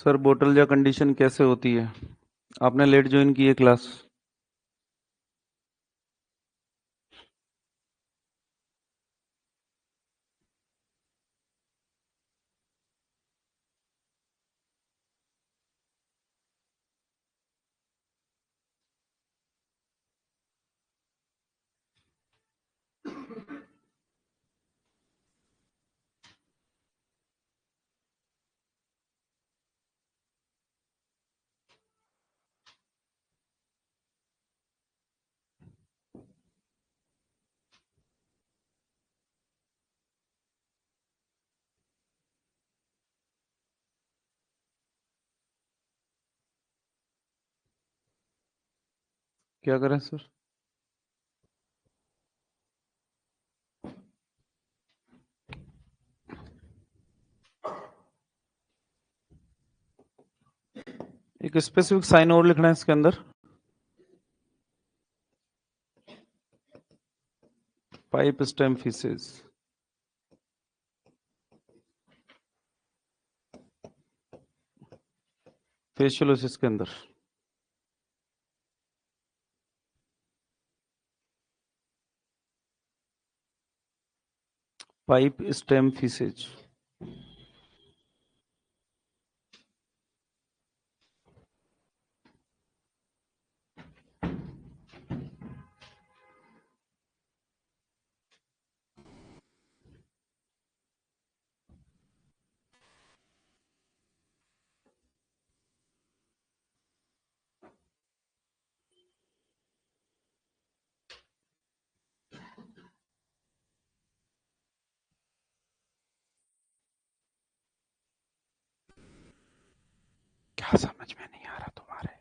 सर बोटल या कंडीशन कैसे होती है? आपने लेट ज्वाइन की है क्लास। क्या करें सर? एक स्पेसिफिक साइन और लिखना है इसके अंदर। Pipe stem faeces. फेशियोलोसिस के अंदर पाइप स्टेम फीसेज। क्या समझ में नहीं आ रहा तुम्हारे?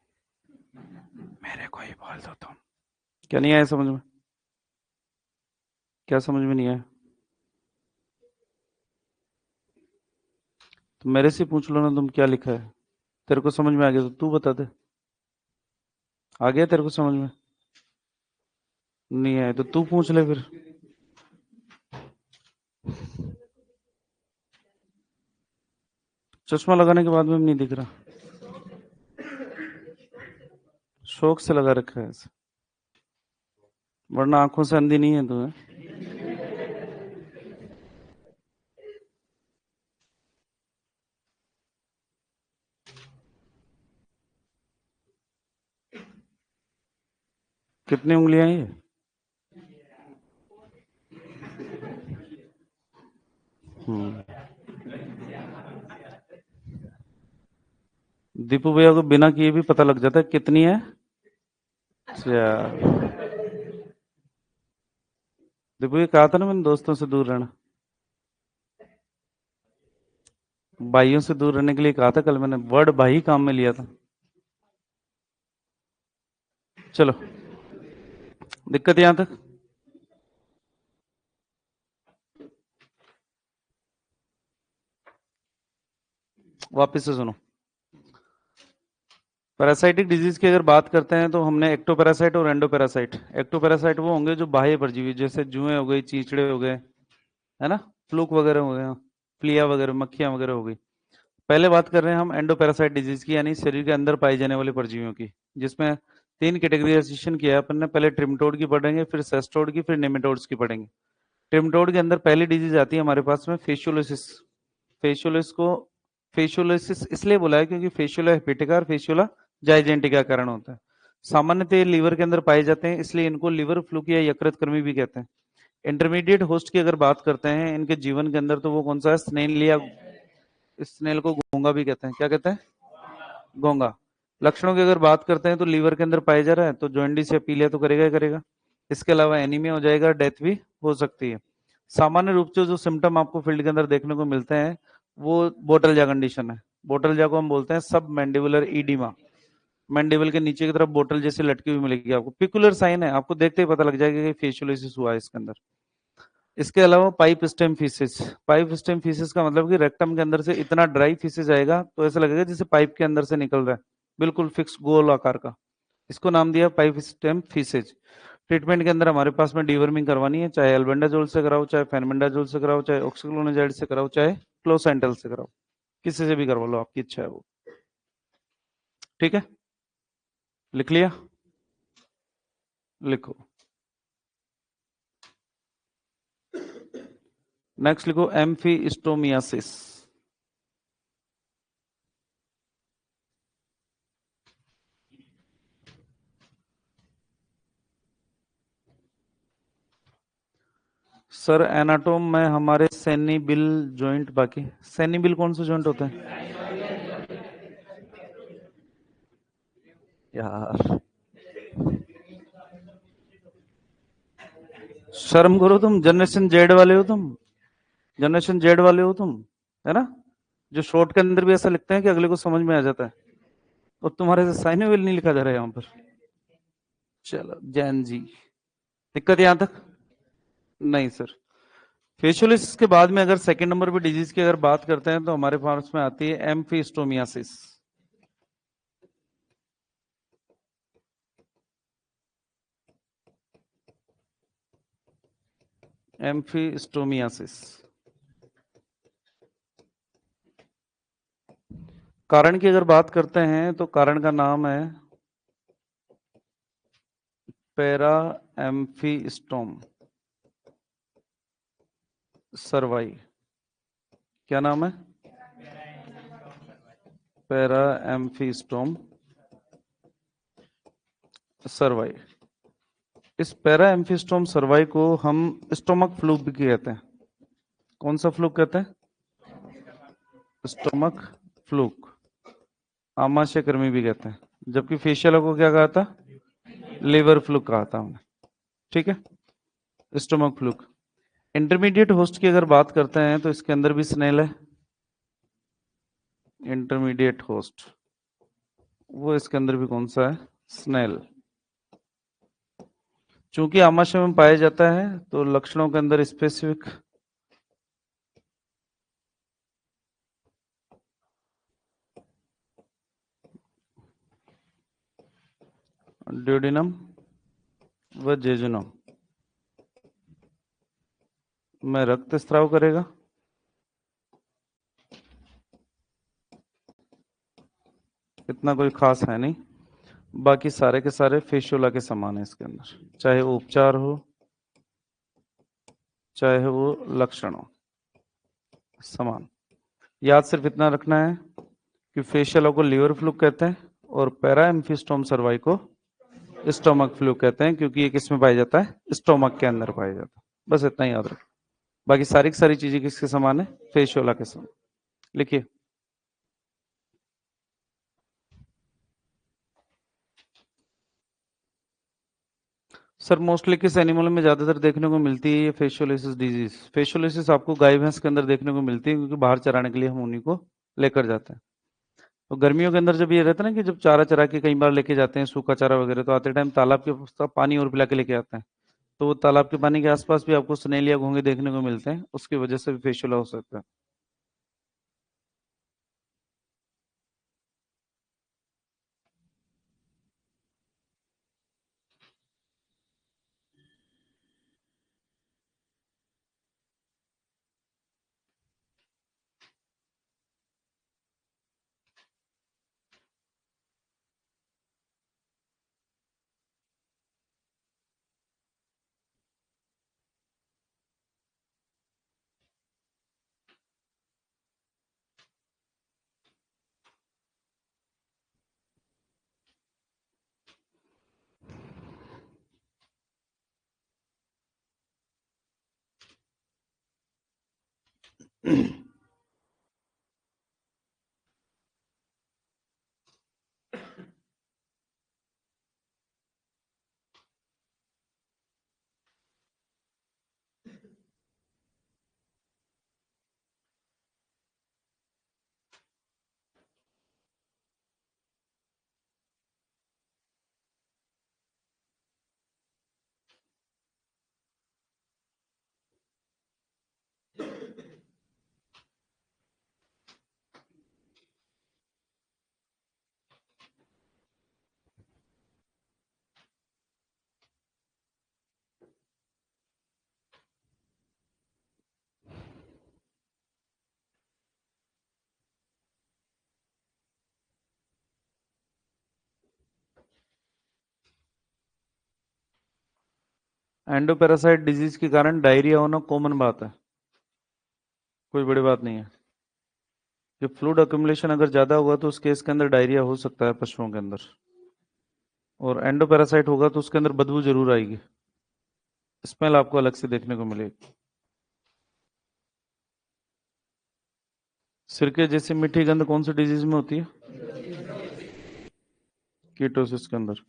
मेरे को ही बोल दो तुम। क्या नहीं आया समझ में? क्या समझ में नहीं आया? तो मेरे से पूछ लो ना, तुम क्या लिखा है। तेरे को समझ में आ गया तो तू बता दे। आ गया तेरे को समझ में? नहीं आया तो तू पूछ ले फिर। चश्मा लगाने के बाद में भी नहीं दिख रहा? शौक से लगा रखा है ऐसे, वरना आंखों से अंधी नहीं है तू, है? कितनी उंगलियां हैं ये? हम्म। दीपू भैया को बिना किए भी पता लग जाता है कितनी है। अच्छा। दीपू ये कहा था ना मैंने, दोस्तों से दूर रहना, भाइयों से दूर रहने के लिए कहा था कल मैंने, वर्ड भाई काम में लिया था। चलो, दिक्कत यहां तक। वापस से सुनो। पैरासाइटिक डिजीज की अगर बात करते हैं तो हमने एक्टोपैरासाइट और एंडोपैरासाइट। एक्टोपैरासाइट वो होंगे जो बाह्य परजीवी, जैसे जुएं हो गई, चींचड़े हो गए, है ना, फ्लूक वगैरह हो गया, फ्लिया वगैरह, मक्खियां वगैरह हो गई। पहले बात कर रहे हैं हम एंडोपैरासाइट डिजीज की, यानी शरीर के अंदर पाई जाने वाले परजीवियों की, जिसमें तीन कैटेगराइजेशन किया है अपन ने। पहले ट्रिम्टोड की पढ़ेंगे, फिर सेस्टोड की, फिर नेमेटोड्स की पढ़ेंगे। ट्रिम्टोड के अंदर पहली डिजीज आती है हमारे पास में फेशियोलिसिस। फेशियोलिस को फेशियोलिसिस इसलिए बोला है क्योंकि फेशियोला हेपेटिका और फेशियोला जाइजेंटिका का कारण होता है। सामान्यतः ये लीवर के अंदर पाए जाते हैं, इसलिए इनको लिवर फ्लूक या यकृत कृमि भी कहते हैं। इंटरमीडिएट होस्ट की अगर बात करते हैं इनके जीवन के अंदर, तो वो कौन सा है? स्नेल या स्नेल को घोंगा भी कहते हैं। क्या कहते हैं? घोंगा। लक्षणों की अगर बात करते हैं तो लीवर के अंदर पाया जा रहा है तो जॉइंडिस या पीलिया तो करेगा ही करेगा। इसके अलावा एनीमिया हो जाएगा, डेथ भी हो सकती है। सामान्य रूप से जो सिम्टम आपको फील्ड के अंदर देखने को मिलते हैं वो बोटल जा कंडीशन है। बोटल जा को हम बोलते हैं सब मैंडिबुलर ईडिमा। मैंडिबल के नीचे की तरफ बोतल जैसे लटकी हुई मिलेगी आपको, पिकुलर साइन है, आपको देखते ही पता लग जाएगा कि फेशियोलिसिस हुआ है इसके अंदर। इसके अलावा पाइप स्टेम फीसिस। पाइप स्टेम फीसिस का मतलब कि रेक्टम के अंदर से इतना ड्राई फीसिस आएगा तो ऐसा लगेगा जैसे पाइप के अंदर से निकल रहा है, बिल्कुल फिक्स गोल आकार का। इसको नाम दिया पाइप स्टेम फीसिस। ट्रीटमेंट के अंदर हमारे पास में डीवर्मिंग करवानी है, चाहे एल्बेंडाजोल से कराओ, चाहे फेनबेंडाजोल से कराओ, चाहे ऑक्सीक्लोनेजाइड से कराओ, चाहे क्लोसेंटल से कराओ, किसी से भी करवा लो, आपकी इच्छा है वो। ठीक है, लिख लिया? लिखो। नेक्स्ट लिखो एम्फीस्टोमियासिस। सर एनाटोम में हमारे सेनिबिल जॉइंट, बाकी सेनिबिल कौन सा जॉइंट होता है यार? शर्म करो तुम, जनरेशन जेड वाले हो तुम, जनरेशन जेड वाले हो तुम, है ना? जो शॉर्ट के अंदर भी ऐसा लिखते हैं कि अगले को समझ में आ जाता है, और तुम्हारे से साइनोविल नहीं लिखा जा रहा है यहाँ पर। चलो जैन जी, दिक्कत यहां तक? नहीं सर। फेशियोलिसिस के बाद में अगर सेकंड नंबर पे डिजीज की अगर बात करते हैं तो हमारे पास में आती है एम्फिस्टोमियासिस। एम्फिस्टोमियासिस कारण की अगर बात करते हैं तो कारण का नाम है पैरा एम्फिस्टोम सर्वाई। क्या नाम है? पैरा एम्फिस्टोम सर्वाई। इस पैरा एम्फिस्टोम सर्वाई को हम स्टोमक फ्लू भी कहते हैं। कौन सा फ्लू कहते हैं? स्टोमक फ्लूक, आमाशय कृमि भी कहते हैं। जबकि फेशियल को क्या कहा था? लिवर फ्लूक कहा था हमने। ठीक है, स्टोमक फ्लूक। इंटरमीडिएट होस्ट की अगर बात करते हैं तो इसके अंदर भी स्नेल है। इंटरमीडिएट होस्ट वो इसके अंदर भी कौन सा है? स्नेल। चूंकि आमाशय में पाया जाता है तो लक्षणों के अंदर स्पेसिफिक ड्यूडिनम व जेजुनम में रक्त स्राव करेगा। इतना कोई खास है नहीं, बाकी सारे के सारे फेशियोला के समान है इसके अंदर, चाहे वो उपचार हो चाहे वो लक्षण हो, समान। याद सिर्फ इतना रखना है कि फेशियल को लिवर फ्लू कहते हैं और पैरा एम्फिस्टोम सर्वाई को स्टोमक फ्लू कहते हैं, क्योंकि ये किसमें पाया जाता है? स्टोमक के अंदर पाया जाता है। बस इतना ही याद रखो, बाकी सारी की सारी चीजें किसके समान है? फेशियोला के समान। लिखिए। सर मोस्टली किस एनिमल में ज्यादातर देखने को मिलती है ये फेशियोलिसिस डिजीज? फेशियोलिसिस आपको गाय भैंस के अंदर देखने को मिलती है, क्योंकि बाहर चराने के लिए हम उन्हीं को लेकर जाते हैं। तो गर्मियों के अंदर जब ये रहता है ना कि जब चारा चरा के कई बार लेके जाते हैं सूखा चारा वगैरह, तो आते टाइम तालाब के पानी और पिला के लेके आते हैं, तो वो तालाब के पानी के आसपास भी आपको स्नेल या घोंगे देखने को मिलते हैं, उसकी वजह से भी फेशियोला हो सकता है। एंडोपैरासाइट डिजीज के कारण डायरिया होना कॉमन बात है, कोई बड़ी बात नहीं है। जब फ्लूइड अक्यूमुलेशन अगर ज्यादा होगा तो उस केस के अंदर डायरिया हो सकता है पशुओं के अंदर, और एंडोपैरासाइट होगा तो उसके अंदर बदबू जरूर आएगी, स्मेल आपको अलग से देखने को मिलेगी। सिरके जैसी मीठी गंध कौन सी डिजीज में होती है? कीटोसिस के अंदर।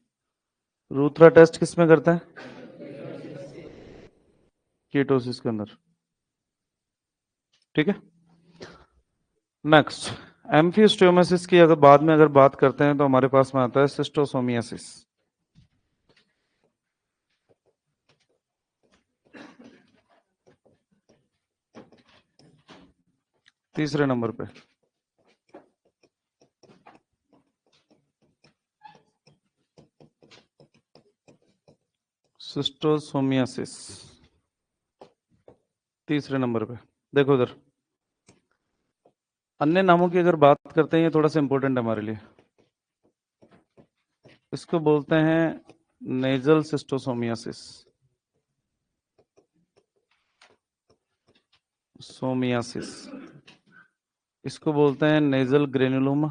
रूथरा टेस्ट किस में करता है? कीटोसिस के अंदर। ठीक है, नेक्स्ट। एम्फियोस्टोमोसिस की अगर बाद में अगर बात करते हैं तो हमारे पास में आता है सिस्टोसोमियासिस। तीसरे नंबर पे सिस्टोसोमियासिस, तीसरे नंबर पे। देखो उधर, अन्य नामों की अगर बात करते हैं, ये थोड़ा सा इंपॉर्टेंट है हमारे लिए। इसको बोलते हैं नेजल सिस्टोसोमियासिस, सोमियासिस। इसको बोलते हैं नेजल ग्रेनुलोमा,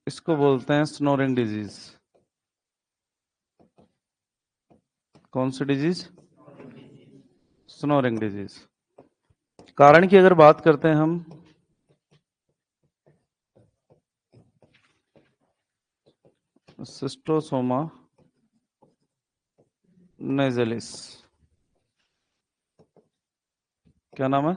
इसको बोलते हैं स्नोरिंग डिजीज। कौन सी डिजीज? Snoring disease. कारण की अगर बात करते हैं हम, सिस्टोसोमा नेजलिस। क्या नाम है?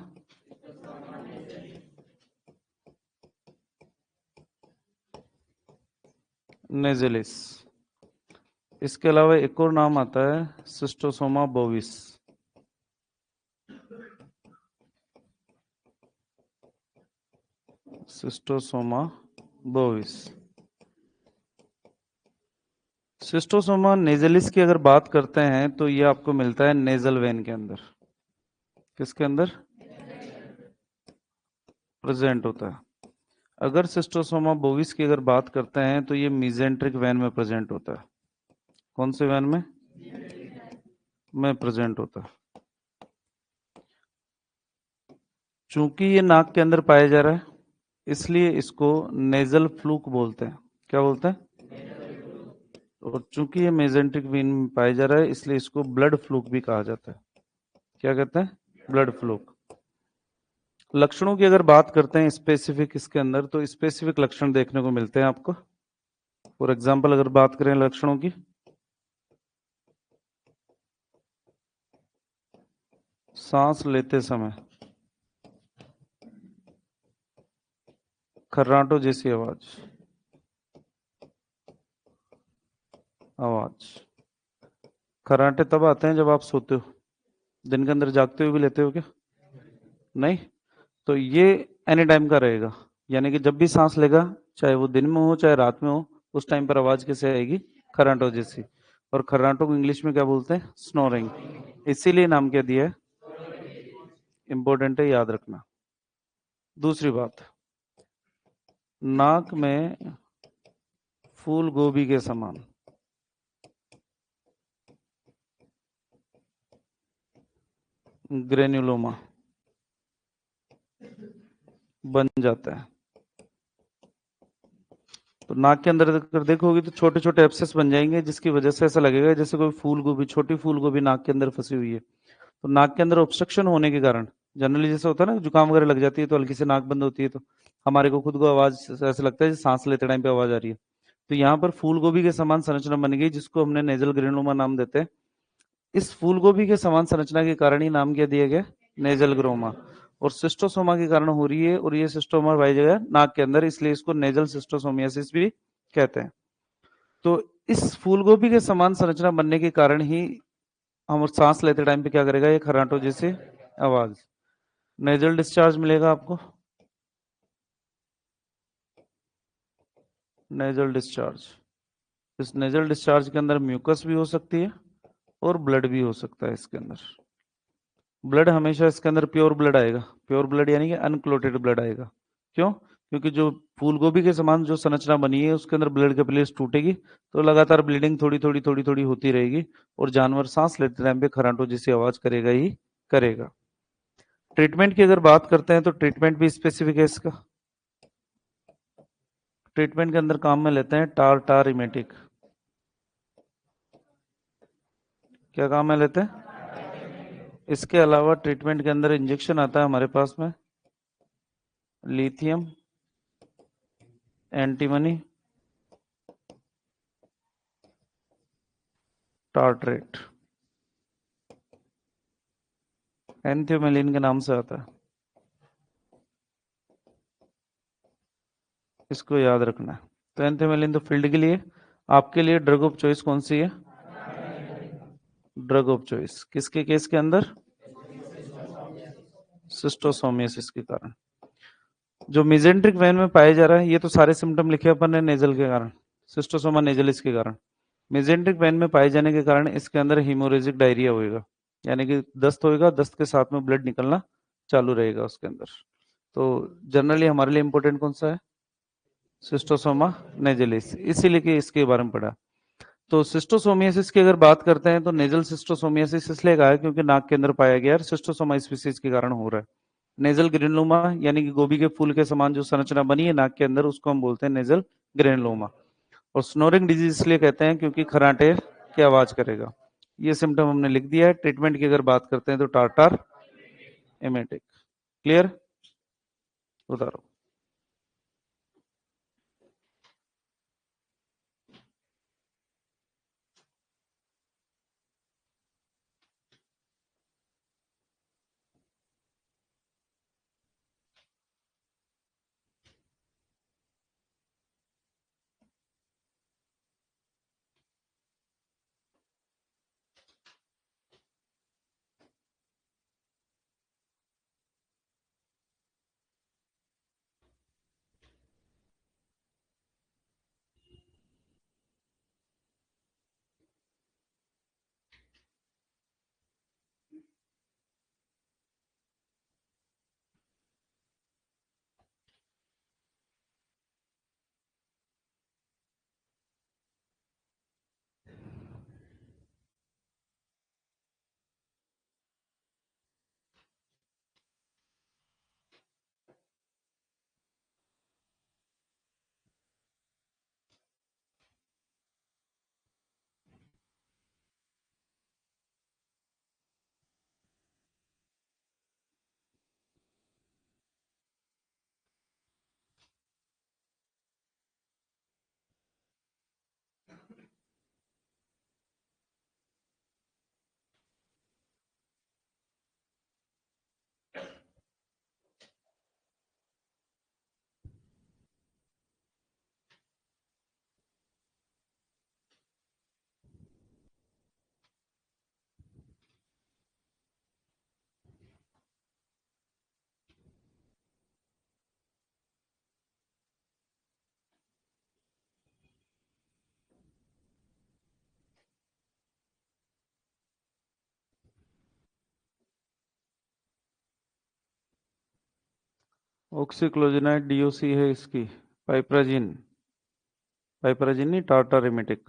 नेजलिस। इसके अलावा एक और नाम आता है Schistosoma bovis. Schistosoma bovis. Schistosoma nasalis की अगर बात करते हैं तो ये आपको मिलता है नेजल वेन के अंदर। किसके अंदर प्रेजेंट होता है? अगर सिस्टोसोमा बोविस की अगर बात करते हैं तो ये मीजेंट्रिक वेन में प्रेजेंट होता है। कौन से वेन में प्रेजेंट होता है? चूंकि ये नाक के अंदर पाया जा रहा है, इसलिए इसको नेजल फ्लूक बोलते हैं। क्या बोलते हैं? और चूंकि ये मेजेंट्रिक वेन में पाया जा रहा है, इसलिए इसको ब्लड फ्लूक भी कहा जाता है। क्या कहते हैं? Blood fluke. लक्षणों की अगर बात करते हैं स्पेसिफिक इसके अंदर, तो स्पेसिफिक लक्षण देखने को मिलते हैं आपको। फॉर एग्जांपल अगर बात करें लक्षणों की, सांस लेते समय खर्राटों जैसी आवाज, आवाज। खर्राटे तब आते हैं जब आप सोते हो, दिन के अंदर जागते हुए भी लेते हो क्या? नहीं। तो ये एनी टाइम का रहेगा, यानी कि जब भी सांस लेगा, चाहे वो दिन में हो चाहे रात में हो, उस टाइम पर आवाज कैसे आएगी? खर्राटों जैसी। और खर्राटों को इंग्लिश में क्या बोलते हैं? स्नोरिंग। इसीलिए नाम क्या दिया है? इंपॉर्टेंट है, याद रखना। दूसरी बात, नाक में फूल गोभी के समान ग्रेन्युलोमा बन जाता है। तो नाक के अंदर अगर देखोगे तो छोटे छोटे एब्सेस बन जाएंगे, जिसकी वजह से ऐसा लगेगा जैसे कोई फूल गोभी, छोटी फूल गोभी नाक के अंदर फंसी हुई है। तो नाक के अंदर ऑब्स्ट्रक्शन होने के कारण, जनरली जैसे होता है ना, जुकाम वगैरह लग जाती है तो हल्की से नाक बंद होती है, तो हमारे को खुद को आवाज ऐसा लगता है सांस लेते टाइम पे आवाज आ रही है। तो यहाँ पर फूल गोभी के समान संरचना बन गई, जिसको हमने नेजल ग्रेनुलोमा नाम देते हैं। इस फूल गोभी के समान संरचना के कारण ही नाम क्या दिया गया? नेजल ग्रोमा। और सिस्टोसोमा के कारण हो रही है, और ये सिस्टोमा पाई जगह नाक के अंदर, इसलिए इसको नेजल सिस्टोसोमियासिस भी कहते हैं। तो इस फूल गोभी के समान संरचना बनने के कारण ही हम सांस लेते टाइम पे क्या करेगा? ये खर्राटो जैसे आवाज। नेजल डिस्चार्ज मिलेगा आपको, नेजल डिस्चार्ज। इस नेजल डिस्चार्ज के अंदर म्यूकस भी हो सकती है और ब्लड भी हो सकता है इसके अंदर। ब्लड हमेशा इसके अंदर प्योर ब्लड आएगा, प्योर ब्लड यानी कि अनक्लोटेड ब्लड आएगा। क्यों? क्योंकि जो फूल गोभी के समान जो संरचना बनी है उसके अंदर ब्लड कैपिलरीज टूटेगी, तो लगातार ब्लीडिंग थोड़ी थोड़ी थोड़ी थोड़ी होती रहेगी और जानवर सांस लेते टाइम पे खरांटो जैसी आवाज करेगा ही करेगा। ट्रीटमेंट की अगर बात करते हैं तो ट्रीटमेंट भी स्पेसिफिक है इसका। ट्रीटमेंट के अंदर काम में लेते हैं टार्टारिमेटिक। क्या काम में लेते हैं? इसके अलावा ट्रीटमेंट के अंदर इंजेक्शन आता है हमारे पास में, लिथियम, एंटीमनी, टार्ट्रेट, एंथियोमेलिन के नाम से आता है, इसको याद रखना है। तो एंथियोमेलिन तो फील्ड के लिए, आपके लिए ड्रग ऑफ चॉइस कौन सी है? ड्रग ऑफ चॉइस किसके केस के अंदर? सिस्टोसोमियासिस के कारण। जो मेजेंट्रिक वेन में पाया जा रहा है, ये तो सारे सिम्टम लिखे अपन ने नेजल के कारण, सिस्टोसोमा नेजलिस के कारण। मेजेंट्रिक वेन में पाए जाने के कारण इसके अंदर हीमोरेजिक डायरिया होएगा, यानी कि दस्त होएगा, दस्त के साथ में ब्लड निकलना चालू रहेगा उसके अंदर। तो जनरली हमारे लिए इंपॉर्टेंट कौन सा है? सिस्टोसोमा नेजलिस, इसीलिए कि इसके बारे में पढ़ा। तो सिस्टोसोमियासिस की अगर बात करते हैं तो नेजल सिस्टोसोमियासिस इसलिए कहा है क्योंकि नाक के अंदर पाया गया है, सिस्टोसोमा स्पीसीज के कारण हो रहा है। नेजल ग्रेनुलोमा यानी कि गोभी के फूल के समान जो संरचना बनी है नाक के अंदर, उसको हम बोलते हैं नेजल ग्रेनुलोमा। और स्नोरिंग डिजीज इसलिए कहते हैं क्योंकि खराटे की आवाज करेगा। ये सिम्टम हमने लिख दिया है। ट्रीटमेंट की अगर बात करते हैं तो टार्टार एमेटिक। क्लियर? उतारो। ऑक्सीक्लोजिनाइड डीओसी है इसकी। पाइपराजिन, पाइपराजिन नहीं, टार्टार एमेटिक।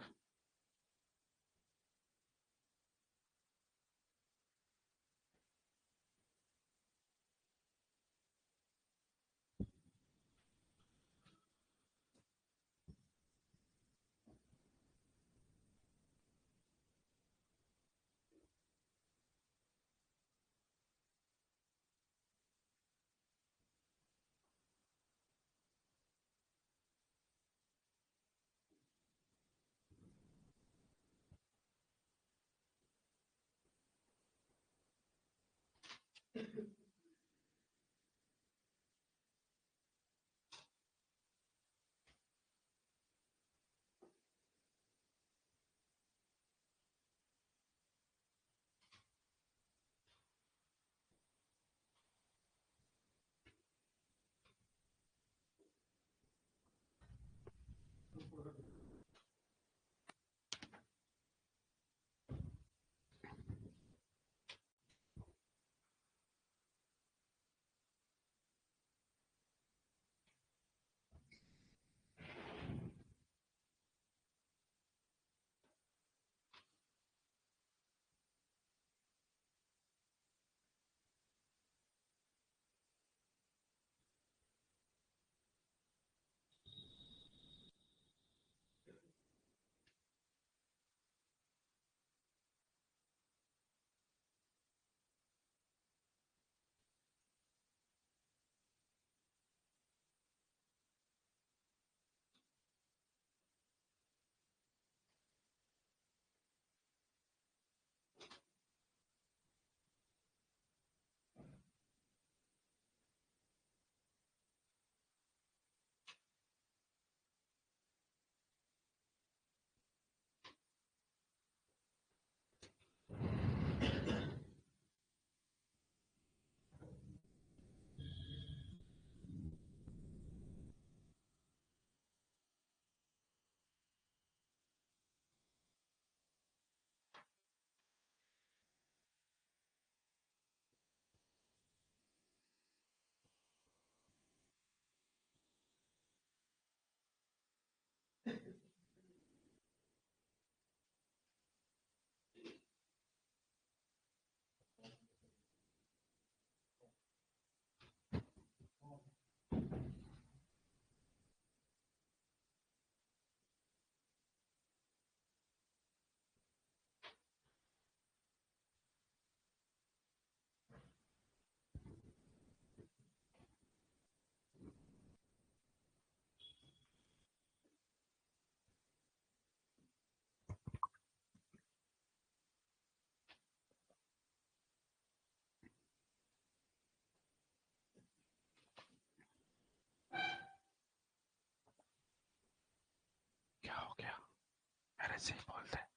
ऐसे ही बोलते हैं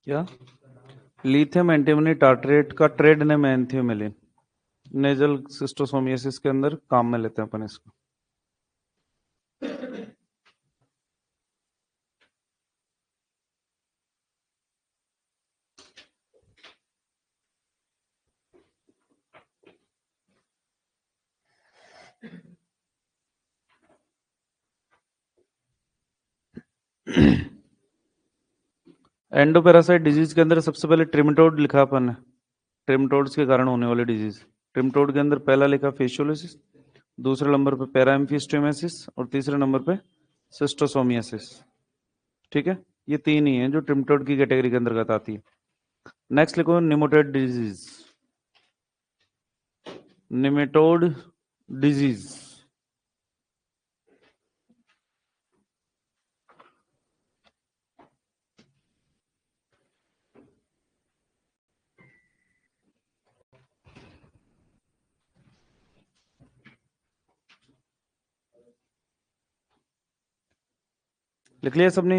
क्या? लिथियम एंटीमनी टार्ट्रेट का ट्रेड नेम है एंथियोमेलिन। नेजल सिस्टोसोमियासिस के अंदर काम में लेते हैं अपन इसको। एंडोपेरासाइट डिजीज के अंदर सबसे पहले ट्रिमेटोड लिखा अपन ने, ट्रिमेटोड्स के कारण होने वाली डिजीज। ट्रिमेटोड के अंदर पहला लिखा फेशियोलिसिस, दूसरे नंबर पे पैराएम्फिस्टोमासिस और तीसरे नंबर पे सिस्टोसोमियासिस। ठीक है, ये तीन ही हैं जो ट्रिमेटोड की कैटेगरी के अंतर्गत आती है। नेक्स्ट लिखो निमोटेड डिजीज। निमेटोड डिजीज लिख लिया सबने?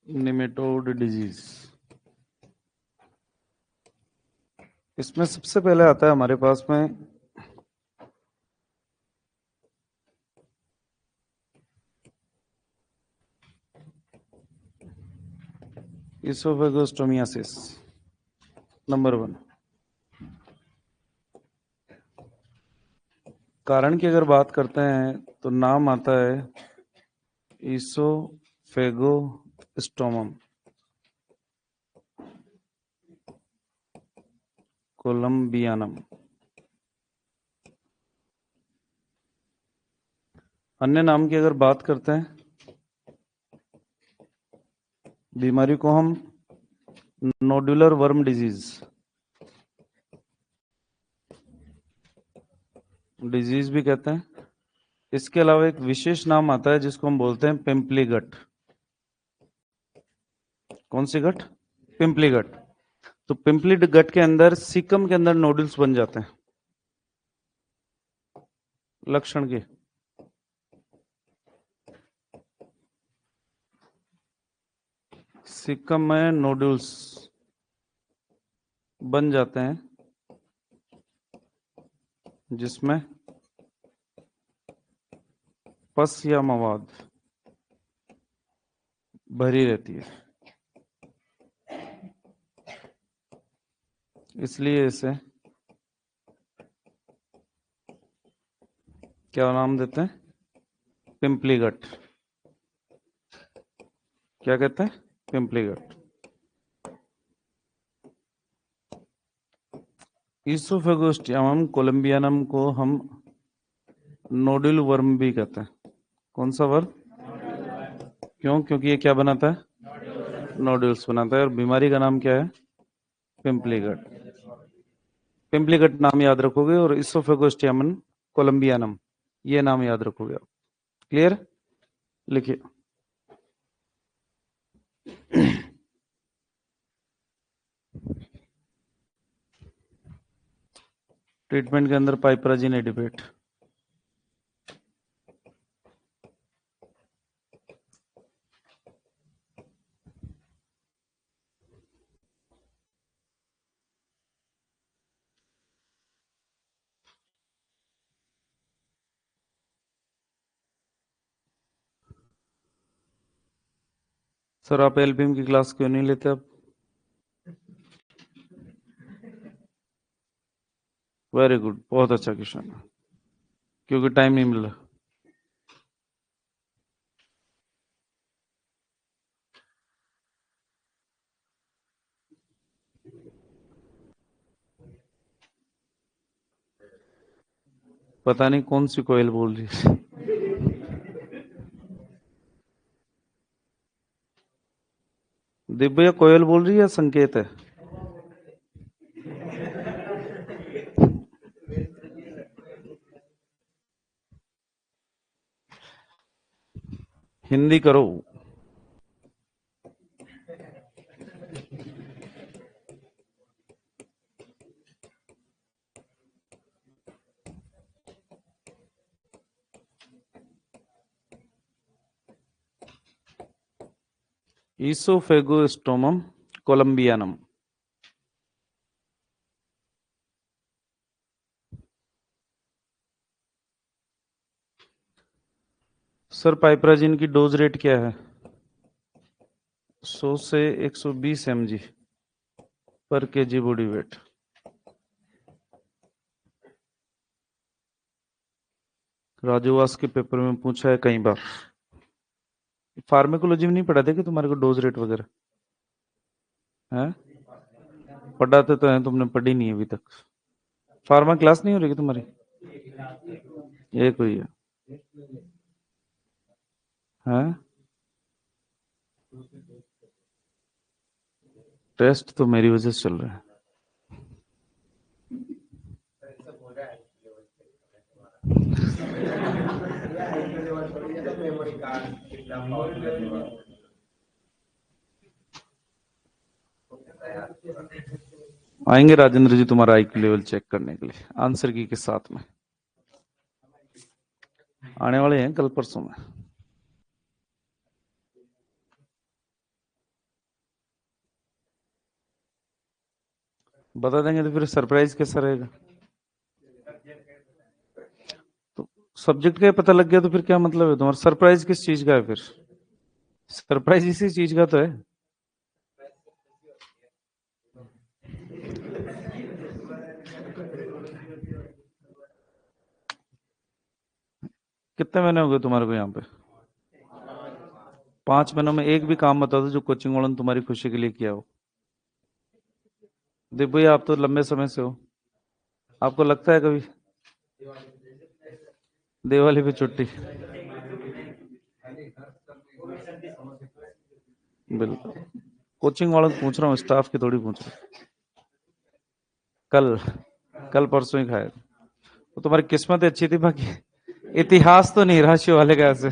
निमेटोड डिजीज, इसमें सबसे पहले आता है हमारे पास में इसोफेगोस्टोमियासिस नंबर 1। कारण की अगर बात करते हैं तो नाम आता है इसोफेगोस्टोमम कोलंबियानम। अन्य नाम की अगर बात करते हैं, बीमारी को हम नोडुलर वर्म डिजीज भी कहते हैं। इसके अलावा एक विशेष नाम आता है जिसको हम बोलते हैं पिंपली गट। कौन सी गट? पिंपली गट। तो पिंपली गट के अंदर सीकम के अंदर नोडल्स बन जाते हैं। लक्षण के सीकम में नोडल्स बन जाते हैं जिसमें पस या मवाद भरी रहती है, इसलिए इसे क्या नाम देते हैं? पिंपली गट। क्या कहते हैं? पिंपली गट। इसोफेगोस्टियम कोलंबियानम को हम नोडुल वर्म भी कहते हैं। कौन सा वर्म? क्यों? क्योंकि ये क्या बनाता है? नोडल्स बनाता है। और बीमारी का नाम क्या है? पिंपली गट। पिंपली गट नाम याद रखोगे और इसोफेगोस्टियम कोलंबियानम ये नाम याद रखोगे आप। क्लियर? लिखिए। ट्रीटमेंट के अंदर पाइपराजिन एडिपेट। सर आप एलपीएम की क्लास क्यों नहीं लेते अब? वेरी गुड, बहुत अच्छा क्वेश्चन। क्योंकि टाइम नहीं मिल रहा। पता नहीं कौन सी कोयल बोल रही है। दिव्या कोयल बोल रही है या संकेत है? हिंदी करो। ईसोफेगोस्टोमम कोलंबियानम। सर पाइपराजिन की डोज रेट क्या है? 100 से 120 mg पर केजी बॉडी वेट। राजोवास के पेपर में पूछा है कई बार। फार्मेकोलॉजी में नहीं पढ़ा थे कि तुम्हारे को डोज रेट वगैरह है? पढ़ाते तो हैं, तुमने पढ़ी नहीं अभी तक। फार्मा क्लास नहीं हो रही तुम्हारी? ये कोई है? टेस्ट तो मेरी वजह से चल रहा है। आएंगे राजेंद्र जी तुम्हारा आईक्यू लेवल चेक करने के लिए आंसर की के साथ में। आने वाले हैं कल परसों में। बता देंगे तो फिर सरप्राइज कैसा रहेगा? तो सब्जेक्ट का ही पता लग गया तो फिर क्या मतलब है तुम्हारा? सरप्राइज किस चीज का है फिर? सरप्राइज इसी चीज का तो है। कितने महीने हो गए तुम्हारे को यहाँ पे? 5 महीनों में एक भी काम बता दो जो कोचिंग वालों ने तुम्हारी खुशी के लिए किया हो। देख भैया आप तो लंबे समय से हो, आपको लगता है कभी दिवाली पे छुट्टी? बिल्कुल। कोचिंग वालों को पूछ रहा हूँ, स्टाफ की थोड़ी पूछ रहा हूँ। कल कल परसों ही खाया। तो तुम्हारी किस्मत अच्छी थी, बाकी इतिहास तो नहीं रहा शिव वाले का ऐसे,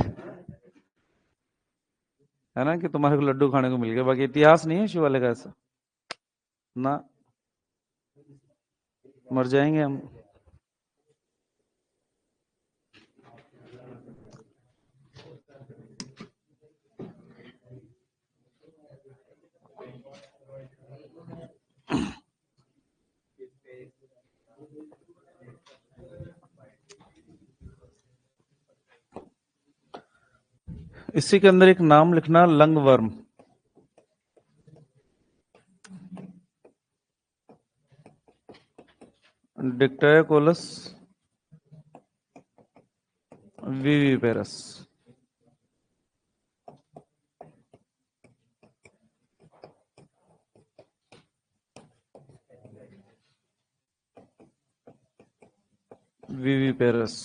है ना, कि तुम्हारे को लड्डू खाने को मिल गया, बाकी इतिहास नहीं है शिव वाले का ऐसा ना। मर जाएंगे हम। इसी के अंदर एक नाम लिखना, लंग वर्म। डिक्टायोकोलस विविपेरस। विविपेरस,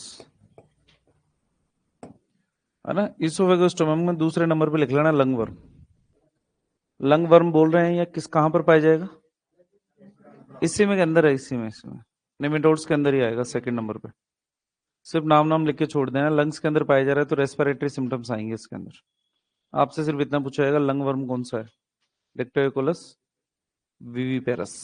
है ना। इसोफेगस स्टोमक में दूसरे नंबर पे लिख लेना लंग वर्म। लंग वर्म बोल रहे हैं या किस कहां पर पाया जाएगा? इसी में के अंदर है, इसी में, इसमें निमेटोड्स के अंदर ही आएगा सेकंड नंबर पे। सिर्फ नाम नाम लिख के छोड़ देना। लंग्स के अंदर पाया जा रहा है तो रेस्पिरेटरी सिम्टम्स आएंगे इसके अंदर। आपसे सिर्फ इतना पूछा जाएगा लंग वर्म कौन सा है? डिक्टोकोलस विविपेरस।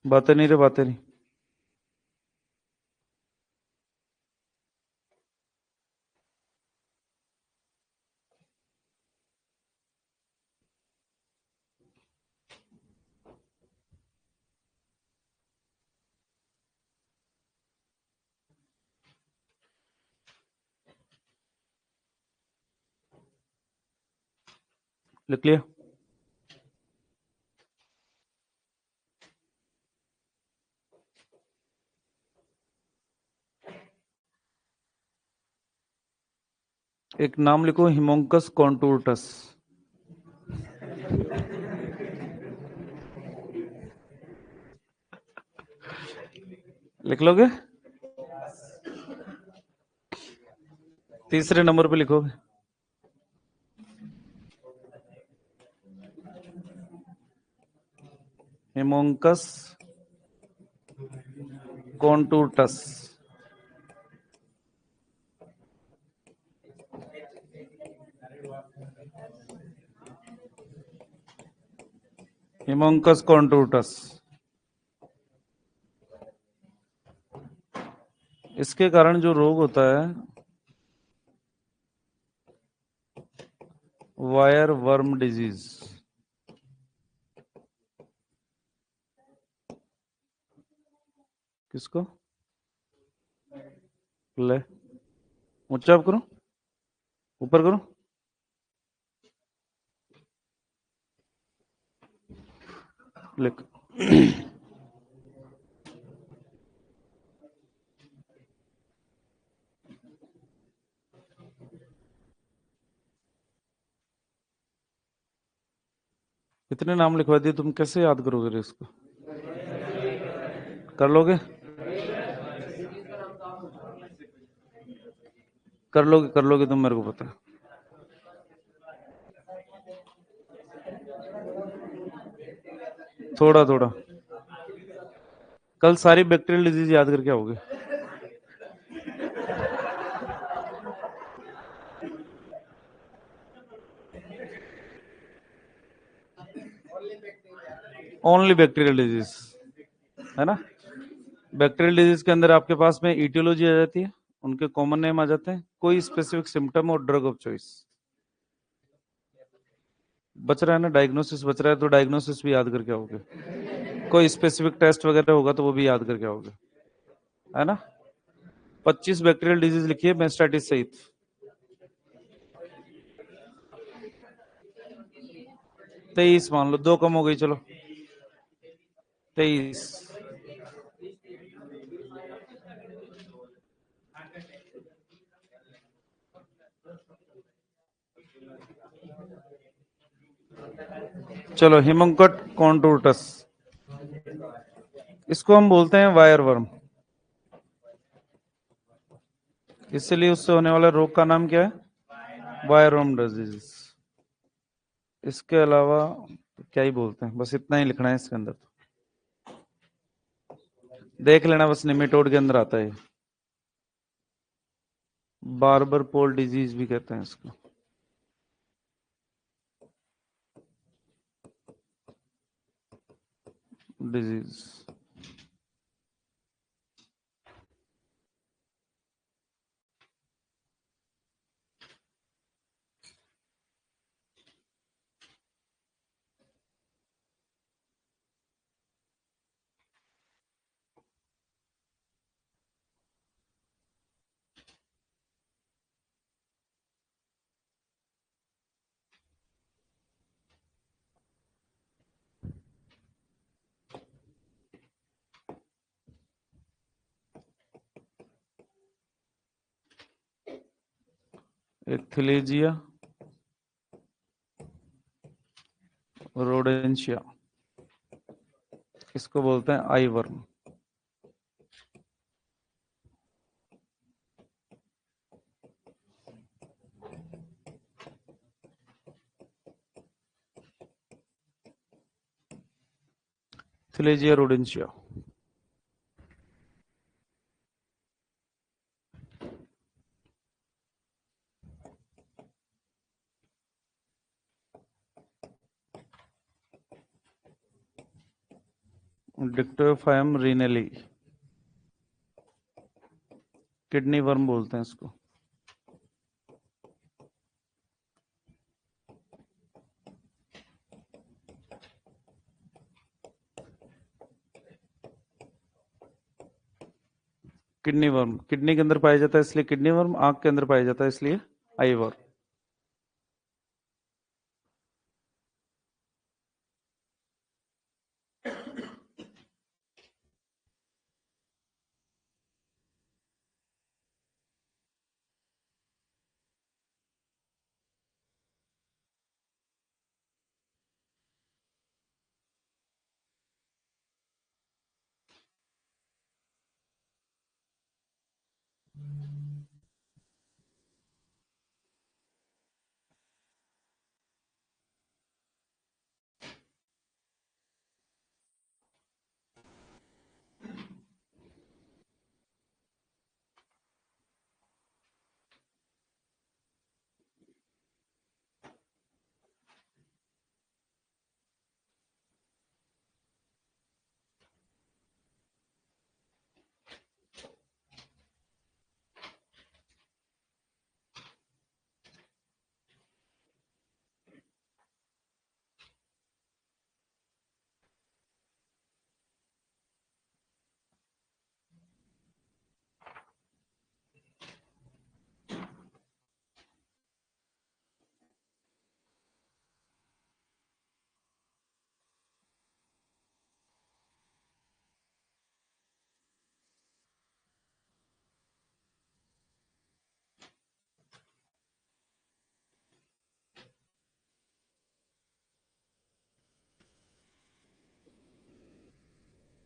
बातें नहीं रे, बातें नहीं। लिख लिया? एक नाम लिखो, हिमोंकस कॉन्टूरटस। लिख लोगे? तीसरे नंबर पे लिखोगे। हिमोंकस कॉन्टूरटस। हिमोंकस कॉन्टूरटस। इसके कारण जो रोग होता है, वायर वर्म डिजीज। किसको? ले, ऊंचा अप करो, ऊपर करो। लिख। कितने नाम लिखवा दिए, तुम कैसे याद करोगे रे इसको? कर लोगे? कर लोगे तुम, मेरे को पता है। थोड़ा थोड़ा। कल सारी बैक्टीरियल डिजीज याद करके आओगे। ओनली बैक्टीरियल डिजीज, है ना? बैक्टीरियल डिजीज के अंदर आपके पास में ईटियोलॉजी आ जाती है, उनके कॉमन नेम आ जाते हैं, कोई स्पेसिफिक सिम्टम और ड्रग ऑफ चॉइस बच रहा है ना। डायग्नोसिस बच रहा है, तो डायग्नोसिस भी याद करके आओगे। कोई स्पेसिफिक टेस्ट वगैरह होगा तो वो भी याद करके आओगे, है ना? 25 बैक्टीरियल डिजीज लिखिए मेस्टाइटिस सहित। 23 मान लो, 2 कम हो गई, चलो 23। चलो, हिमोंकट कॉन्टूरटस, इसको हम बोलते हैं वायर वर्म। इसलिए उससे होने वाले रोग का नाम क्या है? Wire worm disease. इसके अलावा क्या ही बोलते हैं, बस इतना ही लिखना है इसके अंदर। देख लेना, बस निमेटोड के अंदर आता है। बार्बर पोल डिजीज भी कहते हैं इसको। डिजीज। एथिलेजिया रोडेंशिया, इसको बोलते हैं आई वर्म। एथिलेजिया रोडेंशिया। डिक्टोफाइम रीनेली, किडनी वर्म बोलते हैं इसको। किडनी वर्म किडनी के अंदर पाया जाता है इसलिए किडनी वर्म, आंख के अंदर पाया जाता है इसलिए आई वर्म।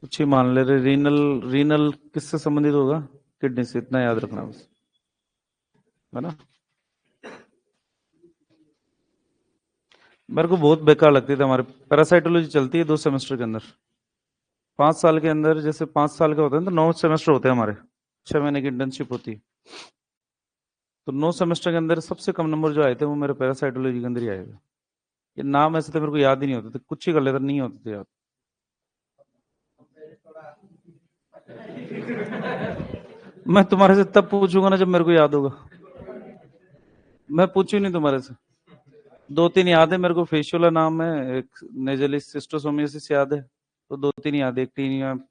कुछ ही मान ले रहे। रीनल, रीनल किससे संबंधित होगा? किडनी से, इतना याद रखना बस, है ना। मेरे को बहुत बेकार लगती थी। हमारे पैरासाइटोलॉजी चलती है 2 सेमेस्टर के अंदर। 5 साल के अंदर, जैसे 5 साल के होते हैं तो 9 सेमेस्टर होते हैं हमारे, 6 महीने की इंटर्नशिप होती है। तो 9 सेमेस्टर के अंदर सबसे कम नंबर जो आए थे वो मेरे पैरासाइटोलॉजी के अंदर ही आए थे। ये नाम ऐसे थे मेरे को याद ही नहीं होते थे, कुछ ही कर लेते, नहीं होते थे याद। मैं तुम्हारे से तब पूछूंगा ना जब मेरे को याद होगा। मैं पूछू नहीं तुम्हारे से। 2-3 याद है मेरे को। फेशियोला नाम है, एक नेजलिस सिस्टोसोमियासिस याद है, तो 2-3 याद है, एक 3 याद।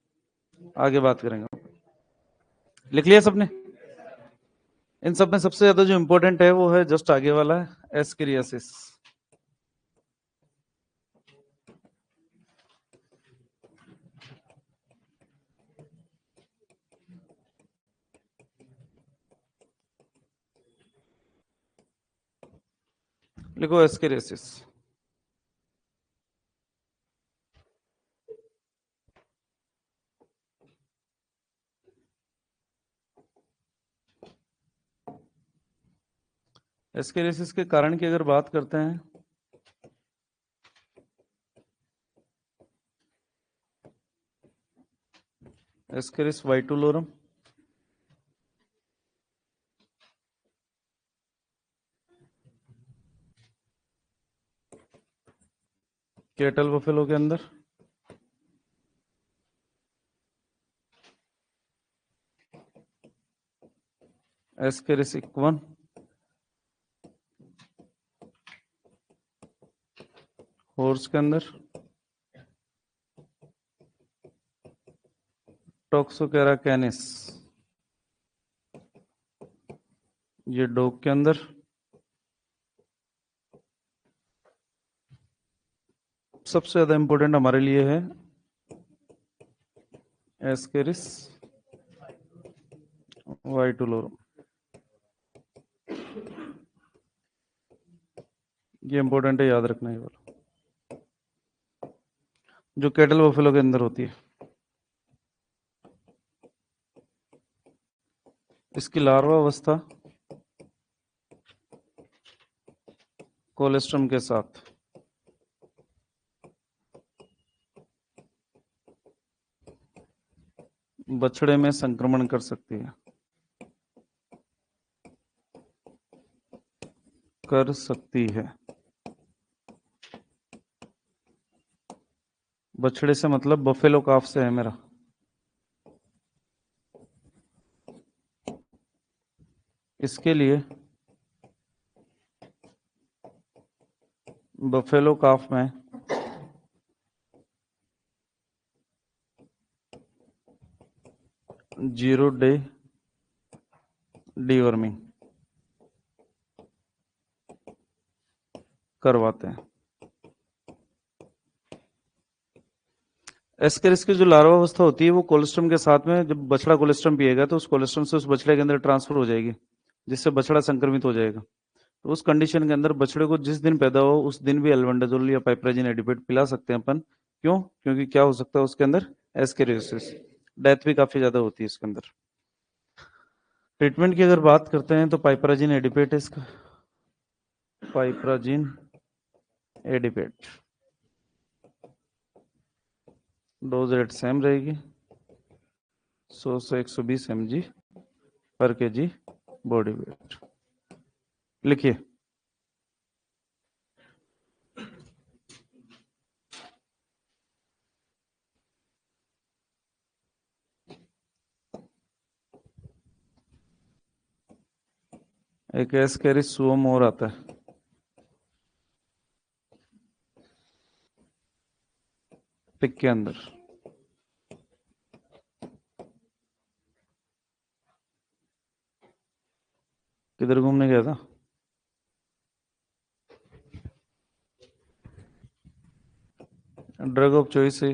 आगे बात करेंगे। लिख लिया सबने? इन सब में सबसे ज्यादा जो इंपॉर्टेंट है वो है जस्ट आगे वाला है, एस्केरियासिस। लिखो एस्केरियासिस। एस्केरियासिस के कारण की अगर बात करते हैं, एस्केरिस वाइटुलोरम, केटल बफेलो के अंदर, एस्केरिस इक्वन, हॉर्स के अंदर, टॉक्सोकेरा कैनिस ये डॉग के अंदर, सबसे ज्यादा इंपॉर्टेंट हमारे लिए है एस्केरिस वाइटुलोरम। ये इंपॉर्टेंट है, याद रखना ये वाला, जो केटल बफेलो के अंदर होती है। इसकी लार्वा अवस्था कोलेस्ट्रम के साथ बछड़े में संक्रमण कर सकती है, कर सकती है। बछड़े से मतलब बफेलो काफ से है मेरा। इसके लिए बफेलो काफ में 0 डे डीवर्मिंग करवाते हैं। एस्केरिस की जो लार्वा अवस्था होती है वो कोलेस्ट्रम के साथ में, जब बछड़ा कोलेस्ट्रम पिएगा तो उस कोलेस्ट्रम से उस बछड़े के अंदर ट्रांसफर हो जाएगी, जिससे बछड़ा संक्रमित हो जाएगा। तो उस कंडीशन के अंदर बछड़े को जिस दिन पैदा हो उस दिन भी एल्बेंडाजोल या पाइपराजिन एडिपेट पिला सकते हैं अपन। क्यों? क्योंकि क्या हो सकता है उसके अंदर? एस्केरियोसिस, डेथ भी काफी ज्यादा होती है इसके अंदर। ट्रीटमेंट की अगर बात करते हैं तो पाइपराजिन एडिपेट है इसका, पाइपराजिन एडिपेट। डोज रेट सेम रहेगी, 100 से 120 mg पर kg बॉडी वेट। लिखिए, एक एस्केरिस सुओम और आता है, पिक के अंदर। किधर घूमने गया था? ड्रग ऑफ चॉइस है।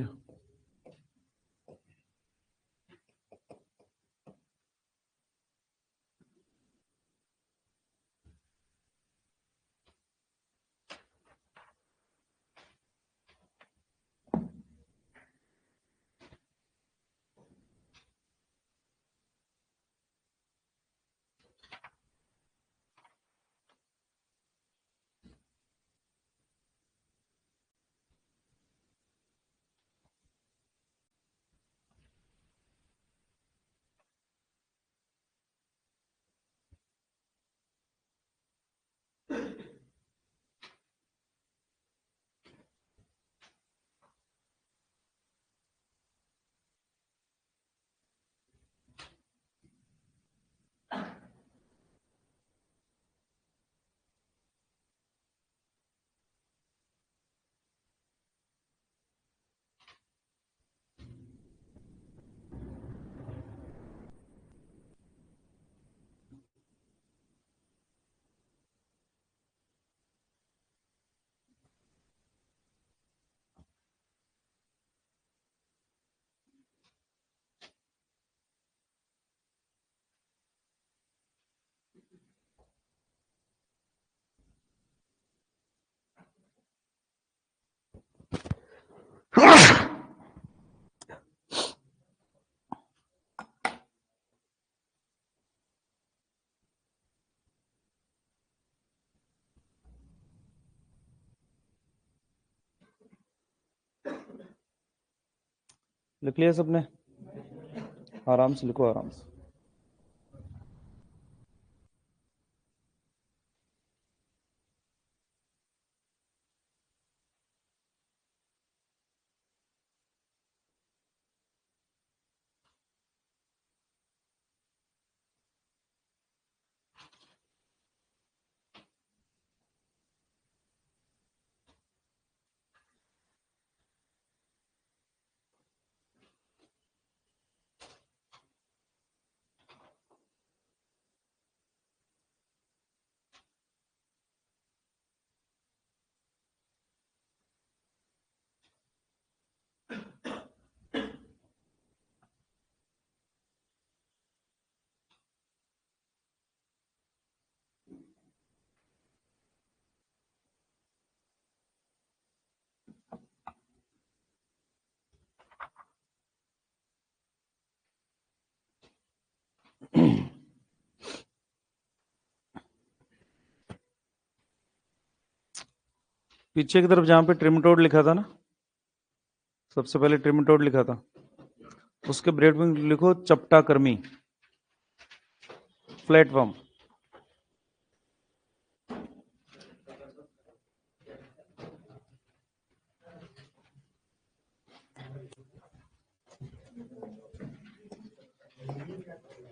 लिख लिया सबने? आराम से लिखो, आराम से। पीछे की तरफ जहां पे ट्रिमटोड लिखा था ना, सबसे पहले ट्रिमटोड लिखा था, उसके ब्रेड में लिखो चपटा कर्मी, फ्लैटवर्म।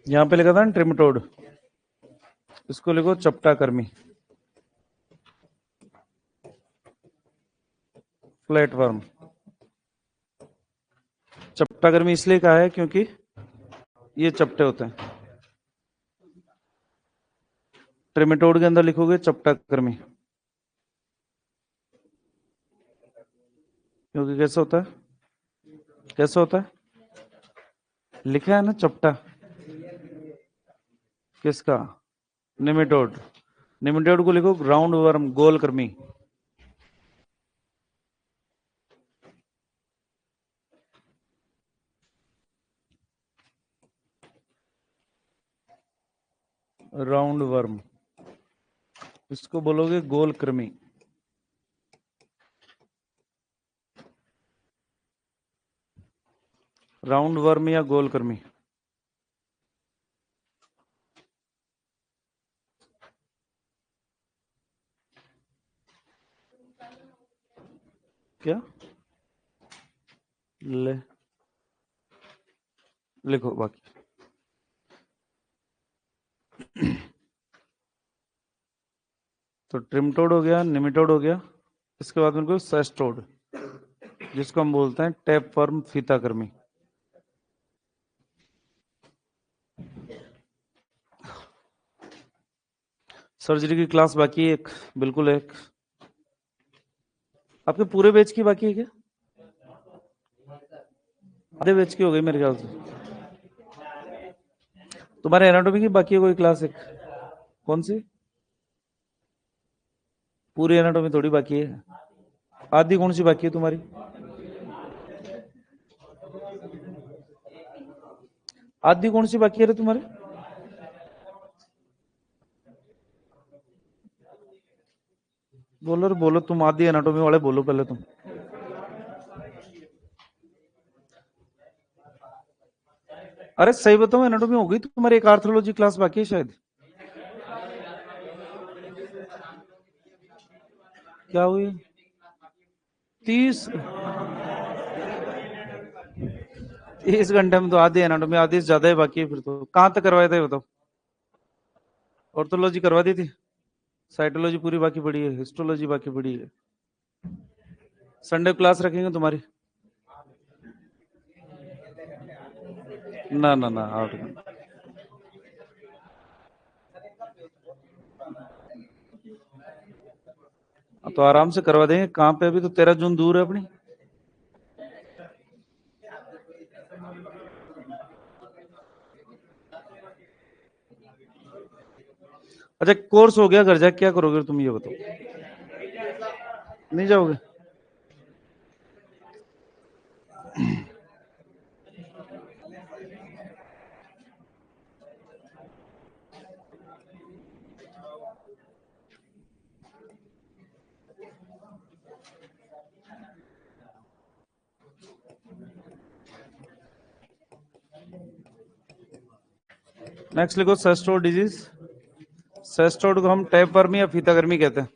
यहां पे लिखा था ना ट्रिमटोड, इसको लिखो चपटा कर्मी, फ्लैटवर्म। चपटा कर्मी इसलिए कहा है क्योंकि ये चपटे होते हैं। ट्रिमेटोड के अंदर लिखोगे चपटा कर्मी, क्योंकि कैसे होता है, कैसे होता है, लिखा है ना चपटा, किसका? निमेटोड। निमेटोड को लिखो ग्राउंड वर्म, गोल कर्मी। राउंड वर्म, इसको बोलोगे गोल कृमि। राउंड वर्म या गोल कृमि। क्या ले लिखो बाकी। तो ट्रिमटोड हो गया, निमिटोड हो गया, इसके बाद में कोई सेस्टोड, जिसको हम बोलते हैं टैप वर्म फीता कृमि। सर्जरी की क्लास बाकी है एक, बिल्कुल एक। आपके पूरे बैच की बाकी है क्या? आधे बैच की हो गई मेरे ख्याल से। तुम्हारे एनाटॉमी की बाकी है कोई क्लास एक? कौन सी? पूरी एनाटॉमी थोड़ी बाकी है। आधी कौन सी बाकी है तुम्हारी? आधी कौन सी बाकी है रे तुम्हारी? बोलो रे बोलो, तुम आधी एनाटॉमी वाले बोलो पहले तुम। अरे सही बताओ, एनाटॉमी हो गई तुम्हारी, एक आर्थ्रोलॉजी क्लास बाकी है शायद। क्या हुई? 30? 30 घंटे में तो आधी एनाटॉमी, आधी से ज्यादा ही बाकी है फिर तो। कहाँ तक करवाए थे बताओ? ऑर्थोलॉजी करवा दी थी, साइटोलॉजी पूरी बाकी पड़ी है, हिस्टोलॉजी बाकी पड़ी है। संडे क्लास रखेंगे तुम्हारी? ना ना ना, 8 घंटे। तो आराम से करवा देंगे। कहाँ पे? अभी तो 13 जून दूर है अपनी। अच्छा कोर्स हो गया, घर जाके क्या करोगे तुम ये बताओ? नहीं जाओगे? नेक्स्ट लिखो सेस्टोड डिजीज। सेस्टोड को हम टैप वर्मी या फीता गर्मी कहते हैं।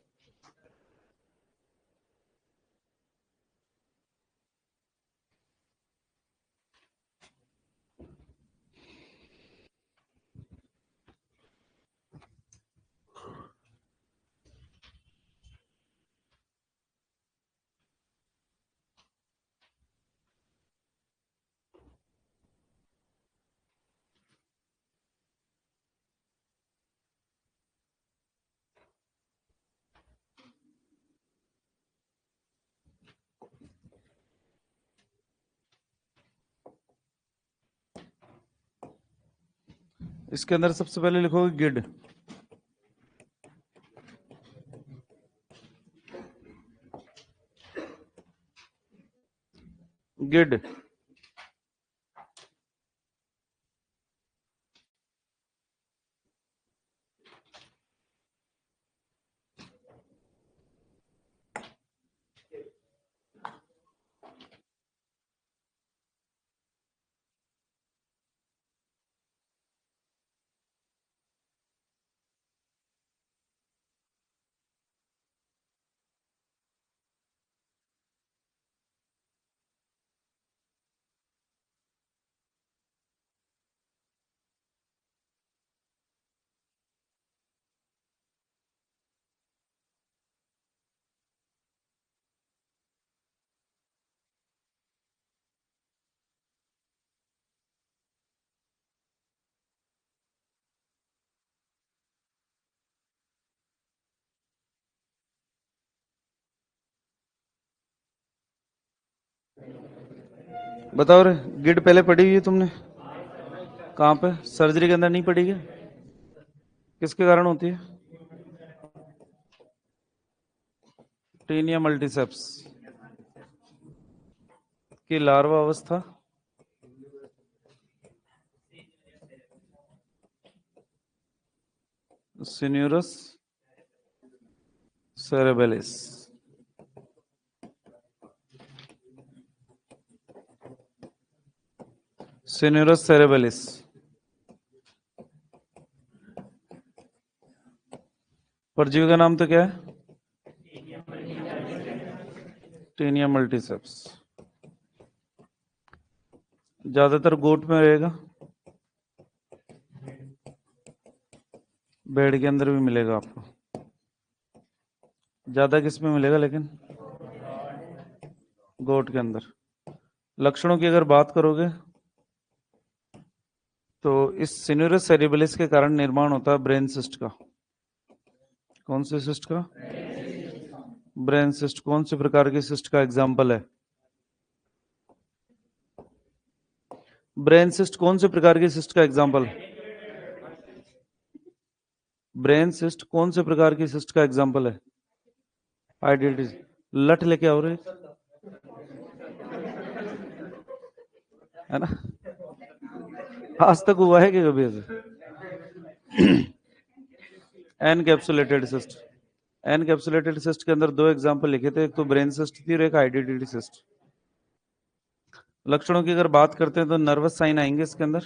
इसके अंदर सबसे पहले लिखोगे गिड। गिड। बताओ रे, गिड पहले पढ़ी हुई है तुमने? कहाँ पे? सर्जरी के अंदर नहीं पढ़ी क्या? किसके कारण होती है? टीनिया मल्टीसेप्स की लार्वा अवस्था। सिन्यूरस सेरेबेलिस। सिन्यूरस सेरेबेलिस। परजीवी का नाम तो क्या है? टेनिया मल्टीसेप्स। ज्यादातर गोट में रहेगा, बेड के अंदर भी मिलेगा आपको। ज्यादा किस में मिलेगा लेकिन? गोट के अंदर। लक्षणों की अगर बात करोगे तो इस सिन्यूरस सेरेबेलिस के कारण निर्माण होता है ब्रेन सिस्ट का। कौन से सिस्ट का? Brain cyst. कौन से प्रकार की सिस्ट का एग्जाम्पल है? ब्रेन सिस्ट कौन से प्रकार की सिस्ट का एग्जाम्पल? ब्रेन सिस्ट कौन से प्रकार की सिस्ट का एग्जाम्पल है? आइडेंटिटी। लठ लेके आओ रे, है ना? आज तक हुआ है कि कभी ऐसे? Encapsulated cyst. एनकैप्सुलेटेड सिस्ट के अंदर दो एग्जाम्पल लिखे थे, एक तो ब्रेन सिस्ट थी और एक आइडेंटिटी सिस्ट। लक्षणों की अगर बात करते हैं तो नर्वस साइन आएंगे इसके अंदर।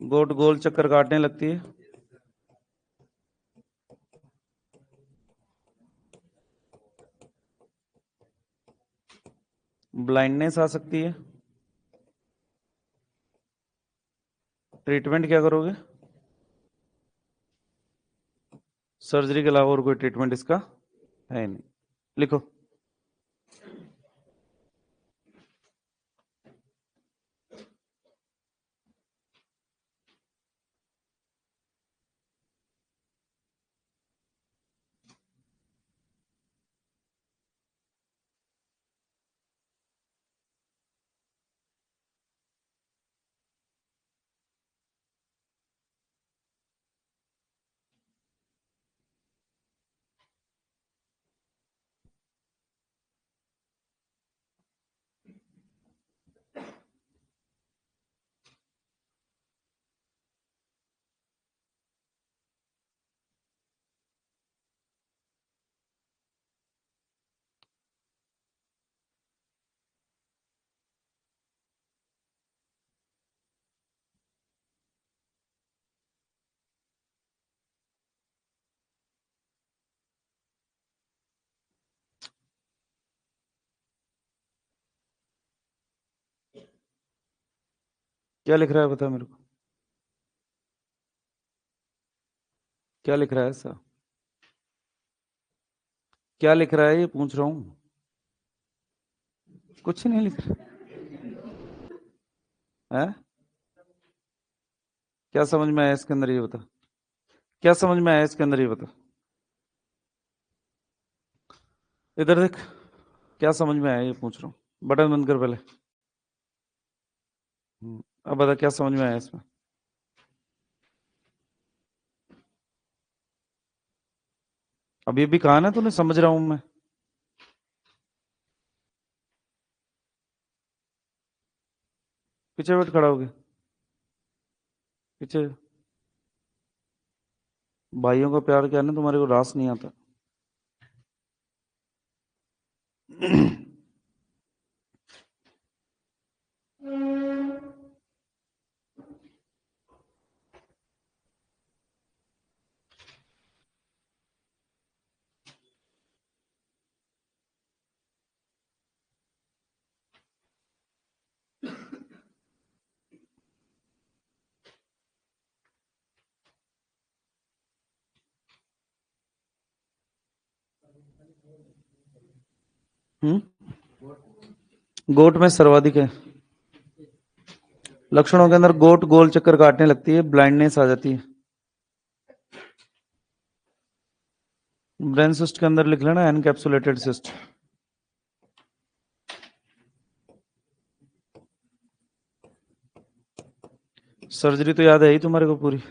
गोट गोल चक्कर काटने लगती है, ब्लाइंडनेस आ सकती है। ट्रीटमेंट क्या करोगे? सर्जरी के अलावा और कोई ट्रीटमेंट इसका है नहीं। लिखो। क्या लिख रहा है बता मेरे को, क्या लिख रहा है ऐसा? क्या लिख रहा है ये पूछ रहा हूँ। कुछ नहीं लिख रहा है। क्या समझ में आया इसके अंदर ये बता? क्या समझ में आया इसके अंदर ये बता? इधर देख, क्या समझ में आया ये पूछ रहा हूँ। बटन बंद कर पहले। अब बता क्या समझ में आया इसमें? अभी भी कहा ना तूने समझ रहा हूं मैं। पीछे बैठ खड़ा हो गया, पीछे। भाइयों का प्यार क्या है ना, तुम्हारे को रास नहीं आता। गोट में सर्वाधिक है। लक्षणों के अंदर गोट गोल चक्कर काटने लगती है, ब्लाइंडनेस आ जाती है। ब्रेन सिस्ट के अंदर लिख लेना एनकैप्सुलेटेड सिस्ट। सर्जरी तो याद है ही तुम्हारे को पूरी।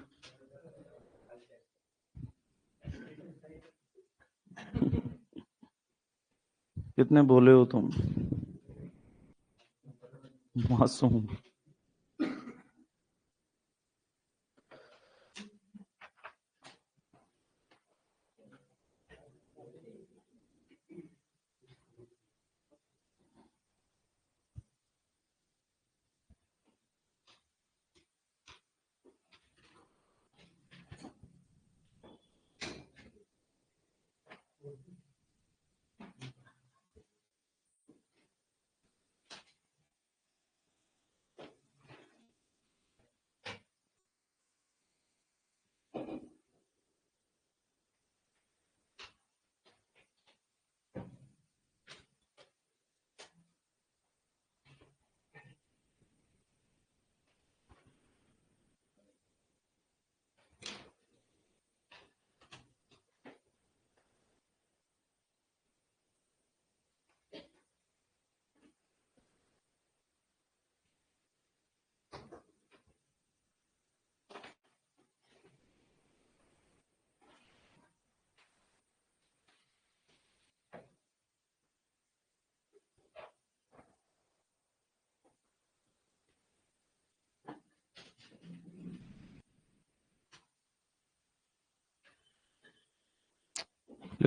कितने बोले हो तुम, मासूम।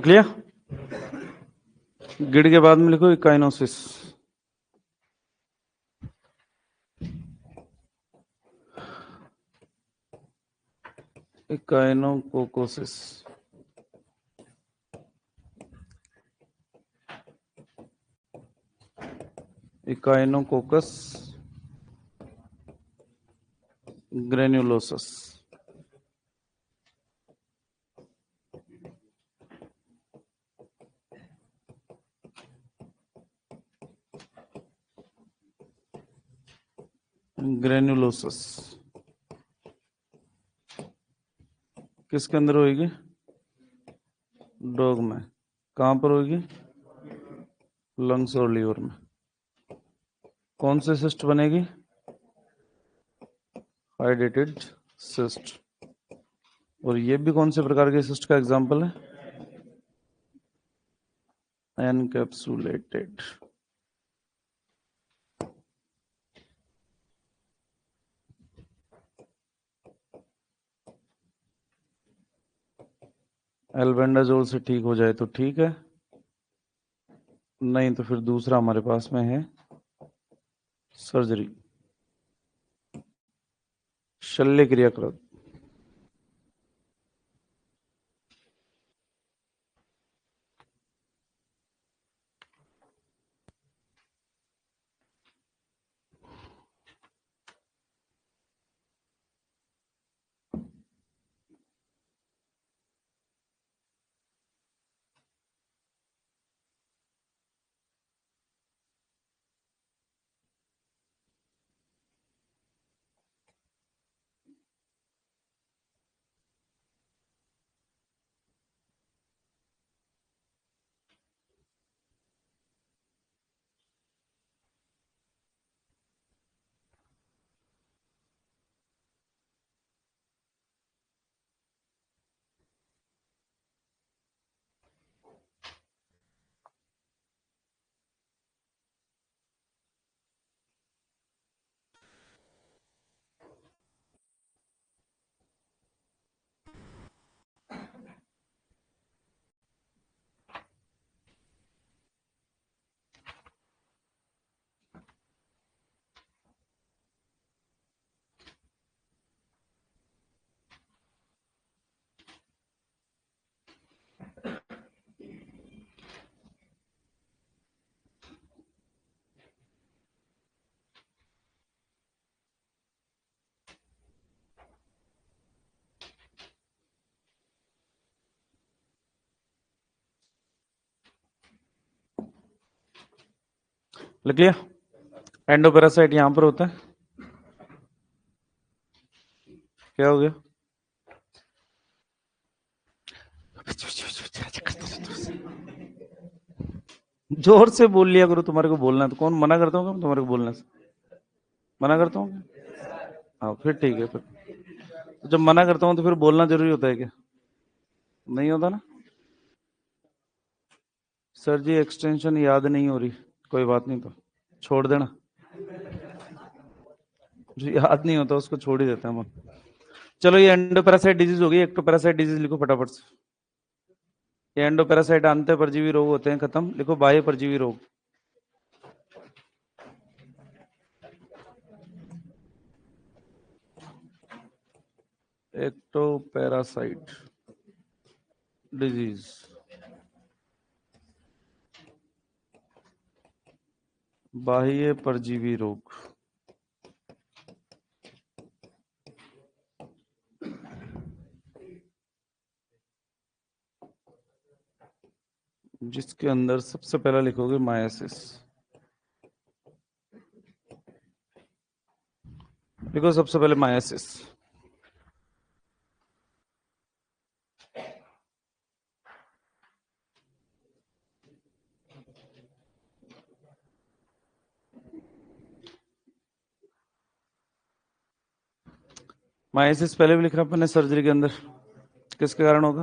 लिख लिया? गिड के बाद में लिखो इकाइनोसिस। इकाइनोकोकोसिस। इकाइनोकोकस ग्रेन्युलोसस। ग्रेन्युलोसस किसके अंदर होगी? डॉग में। कहां पर होगी? लंग्स और लीवर में। कौन से सिस्ट बनेगी? Hydrated cyst. और ये भी कौन से प्रकार के सिस्ट का एग्जांपल है? एनकैप्सुलेटेड। एल्बेंडाजोल से ठीक हो जाए तो ठीक है, नहीं तो फिर दूसरा हमारे पास में है सर्जरी, शल्य क्रियाक्रम। लिख लिया? एंडोपेरासाइट यहां पर होता है। क्या हो गया? जोर से बोल लिया करो, तुम्हारे को बोलना है तो कौन मना करता हूँ तुम्हारे को बोलने से? मना करता हूँ? हाँ फिर ठीक है। फिर तो जब मना करता हूँ तो फिर बोलना जरूरी होता है क्या? नहीं होता ना। सर जी एक्सटेंशन याद नहीं हो रही, कोई बात नहीं, तो छोड़ देना। जो याद नहीं होता उसको छोड़ ही देते हैं हम। चलो ये एंडोपैरासाइट डिजीज होगी, एक्टोपैरासाइट डिजीज लिखो फटाफट से। ये एंडोपैरासाइट आंतः परजीवी रोग होते हैं, खत्म। लिखो बाह्य परजीवी रोग। एक्टोपैरासाइट डिजीज, बाह्य परजीवी रोग। जिसके अंदर सबसे पहला लिखोगे मायासिस। लिखो सबसे पहले मायासिस। मायासिस पहले भी लिखा अपने सर्जरी के अंदर। किसके कारण होगा?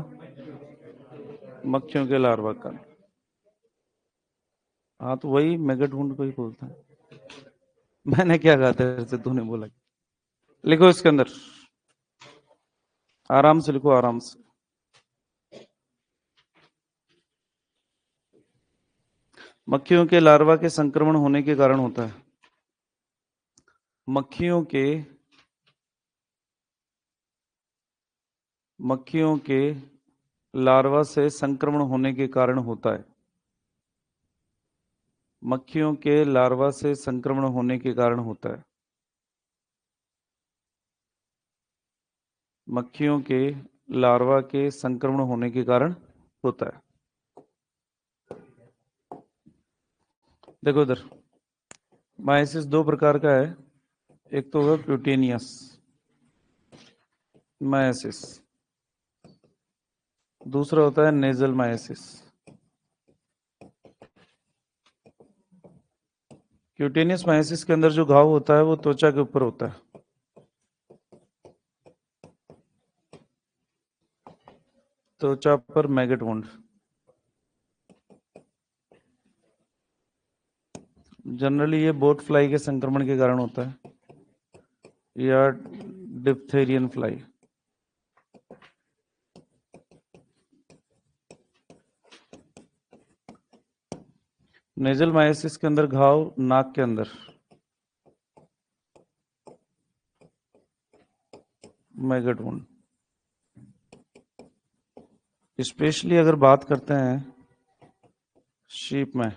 मक्खियों के लार्वा का। हाँ तो वही मैगट वुंड को ही बोलता है। मैंने क्या कहा तेरे से, तूने बोला? लिखो इसके अंदर, आराम से लिखो, आराम से। मक्खियों के लार्वा के संक्रमण होने के कारण होता है। मक्खियों के लार्वा से संक्रमण होने के कारण होता है। मक्खियों के लार्वा से संक्रमण होने के कारण होता है। मक्खियों के लार्वा के संक्रमण होने के कारण होता है। देखो इधर, माइसिस दो प्रकार का है। एक तो होगा क्यूटेनियस माइसिस, दूसरा होता है नेजल माइसिस। क्यूटेनियस माइसिस के अंदर जो घाव होता है वो त्वचा के ऊपर होता है। त्वचा पर मैगेट वुंड। जनरली ये बोट फ्लाई के संक्रमण के कारण होता है या डिप्थेरियन फ्लाई। नेजल माइसिस के अंदर घाव नाक के अंदर, मैगेट वुंड। स्पेशली अगर बात करते हैं शीप में,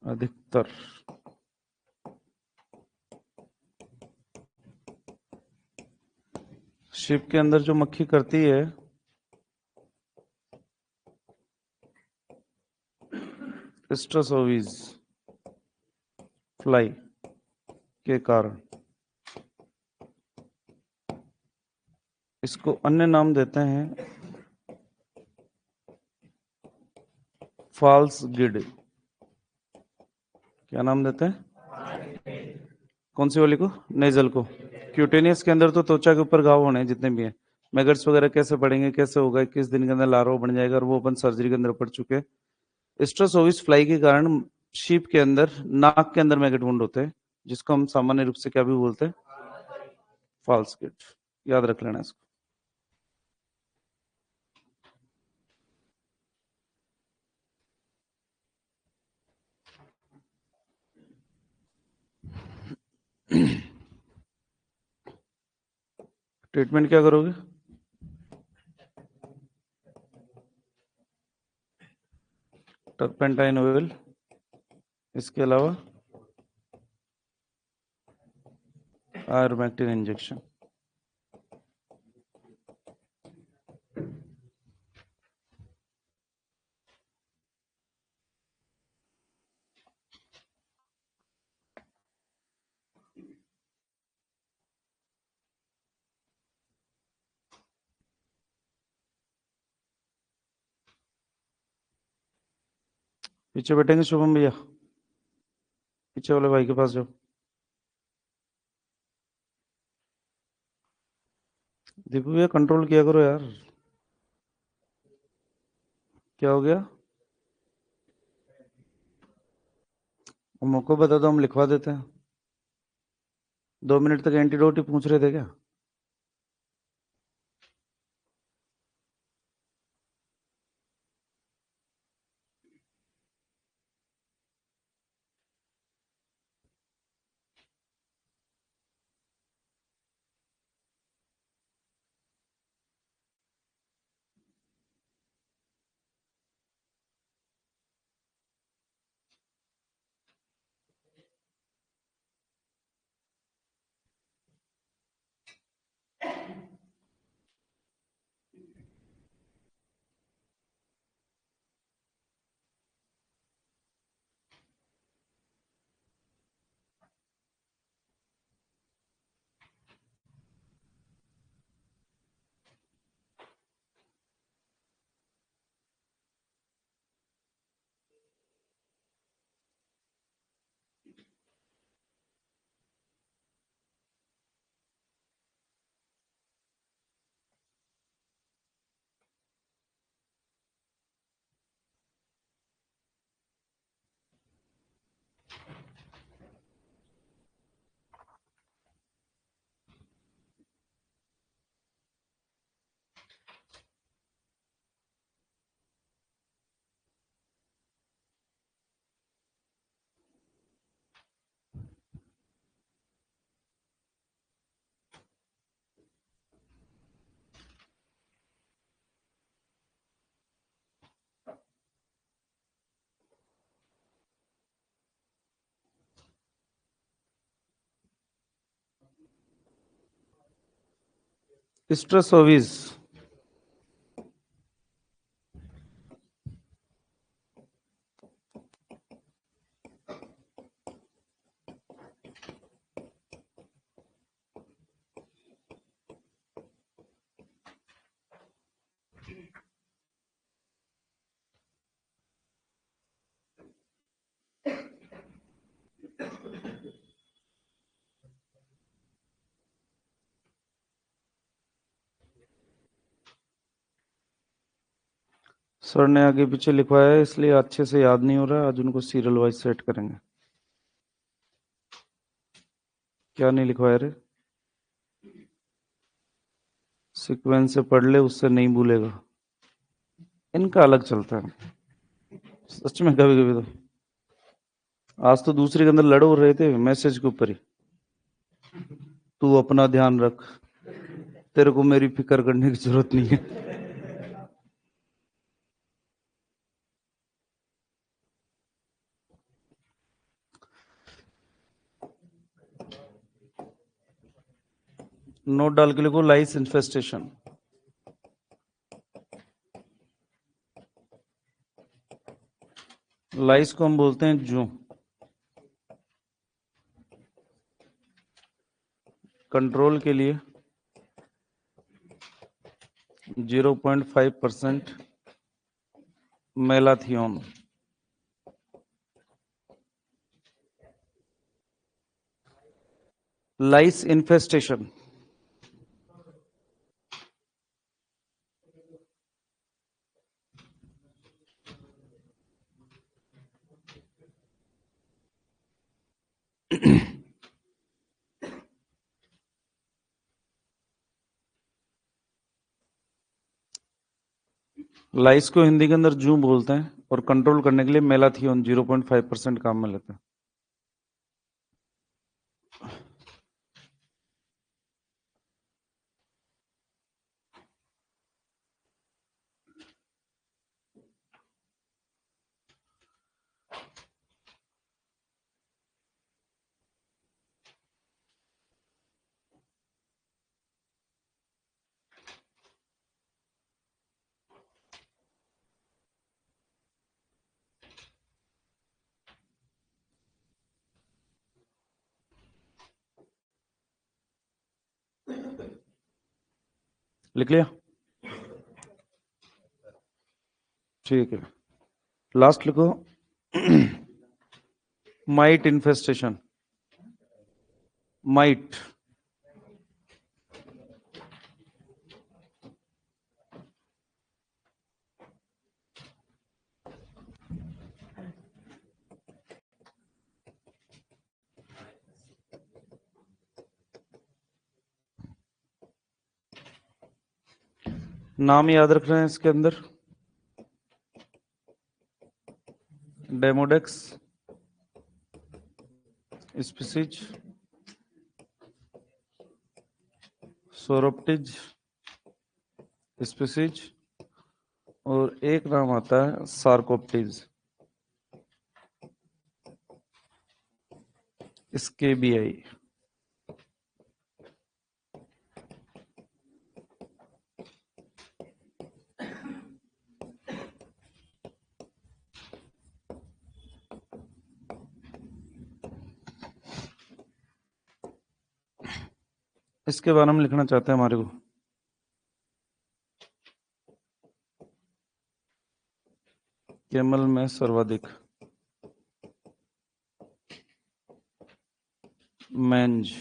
अधिकतर शीप के अंदर जो मक्खी करती है स्ट्रेसोवीज फ्लाई के कारण, इसको अन्य नाम देते हैं फॉल्स गिड। क्या नाम देते हैं? कौन सी वाली को? नेजल को। क्यूटेनियस के अंदर तो त्वचा के ऊपर घाव होने हैं जितने भी हैं। मैगट्स वगैरह कैसे बढ़ेंगे, कैसे होगा, किस दिन के अंदर लार्वा बन जाएगा, और वो अपन सर्जरी के अंदर पढ़ चुके हैं। स्ट्रेसोविस फ्लाई के कारण शीप के अंदर, नाक के अंदर मैगट वुंड होते हैं, जिसको हम सामान्य रूप से क्या भी बोलते हैं? फॉल्स गिड। याद रख लेना इसको। ट्रीटमेंट क्या करोगे? टर्पेंटाइन ऑयल, इसके अलावा आयरमैक्टिन इंजेक्शन। पीछे बैठेंगे शुभम भैया, पीछे वाले भाई के पास जाओ। दीपू भैया कंट्रोल किया करो यार। क्या हो गया? हमको बता दो, हम लिखवा देते हैं। 2 मिनट तक एंटीडोट ही पूछ रहे थे क्या? Stress service. सर ने आगे पीछे लिखवाया है इसलिए अच्छे से याद नहीं हो रहा है, आज उनको सीरियल वाइज सेट करेंगे। क्या नहीं लिखवाया रे? सीक्वेंस से पढ़ ले, उससे नहीं भूलेगा। इनका अलग चलता है सच में। कभी कभी तो आज तो दूसरे के अंदर लड़ हो रहे थे मैसेज के ऊपर ही। तू अपना ध्यान रख, तेरे को मेरी फिक्र करने की जरूरत नहीं है। नोट डाल के लिखो, लाइस इन्फेस्टेशन। लाइस को हम बोलते हैं जू। कंट्रोल के लिए 0.5% मेलाथियोन। लाइस इन्फेस्टेशन। लाइस को हिंदी के अंदर जू बोलते हैं और कंट्रोल करने के लिए मेलाथियोन 0.5% काम में लेते हैं। लिख लिया? ठीक है, लास्ट लिखो। Might infestation. माइट। नाम याद रख रहे हैं इसके अंदर। डेमोडेक्स, स्पीसीज, सोरोप्टिज स्पीसीज, और एक नाम आता है सार्कोप्टिज, स्केबियाई। इसके बारे में लिखना चाहते हैं हमारे को। कैमल में सर्वाधिक, मैंज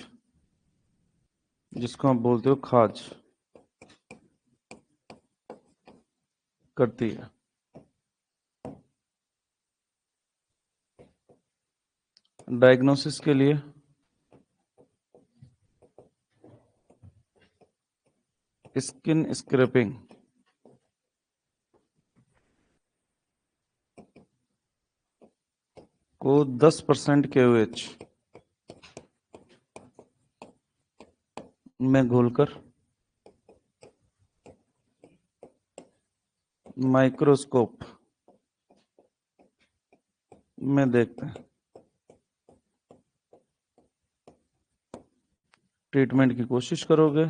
जिसको आप बोलते हो खाज, करती है। डायग्नोसिस के लिए स्किन स्क्रैपिंग को 10% KOH में घोलकर माइक्रोस्कोप में देखते हैं। ट्रीटमेंट की कोशिश करोगे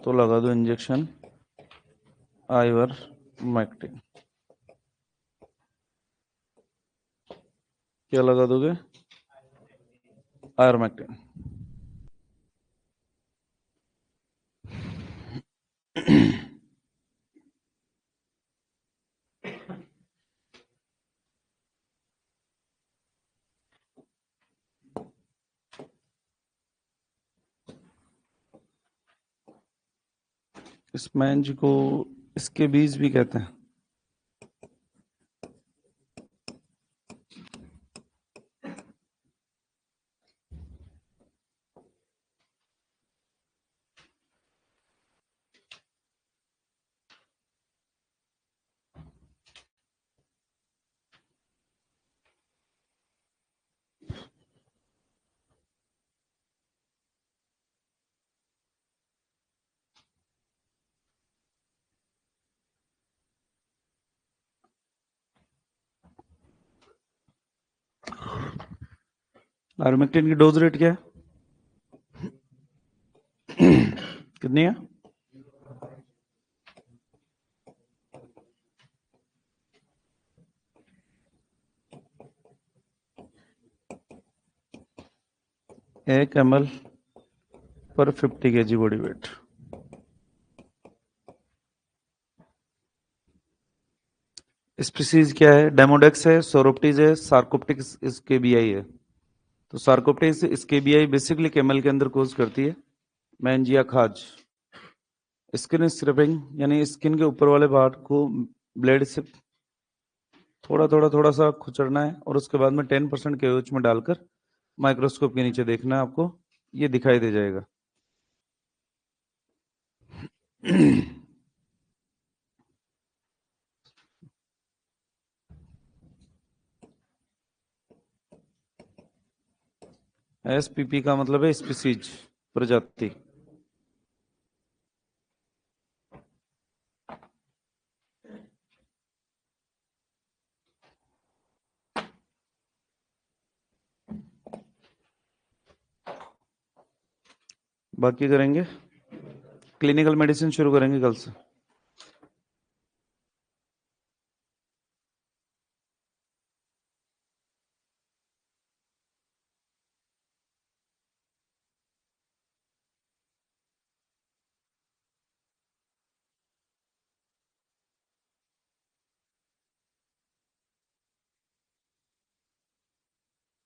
तो लगा दो इंजेक्शन आइवरमेक्टिन। क्या लगा दोगे? आइवरमेक्टिन। इस मैंज को इसके बीज भी कहते हैं। आइवरमेक्टिन की डोज रेट क्या है? कितनी है? एक ml पर 50 kg बॉडी वेट। स्पीसीज क्या है? डेमोडेक्स है, सोरोप्टिज है, सार्कोप्टिक्स स्केबियाई है। तो सार्कोप्टिक्स स्केबियाई बेसिकली कैमल के अंदर कोज करती है मैंजिया खाज। स्किन स्क्रैपिंग यानी स्किन के ऊपर वाले पार्ट को ब्लेड से थोड़ा सा खुचरना है और उसके बाद में 10% केओएच में डालकर माइक्रोस्कोप के नीचे देखना है आपको, ये दिखाई दे जाएगा। एसपीपी का मतलब है स्पीसीज, प्रजाति। बाकी करेंगे, क्लिनिकल मेडिसिन शुरू करेंगे कल से।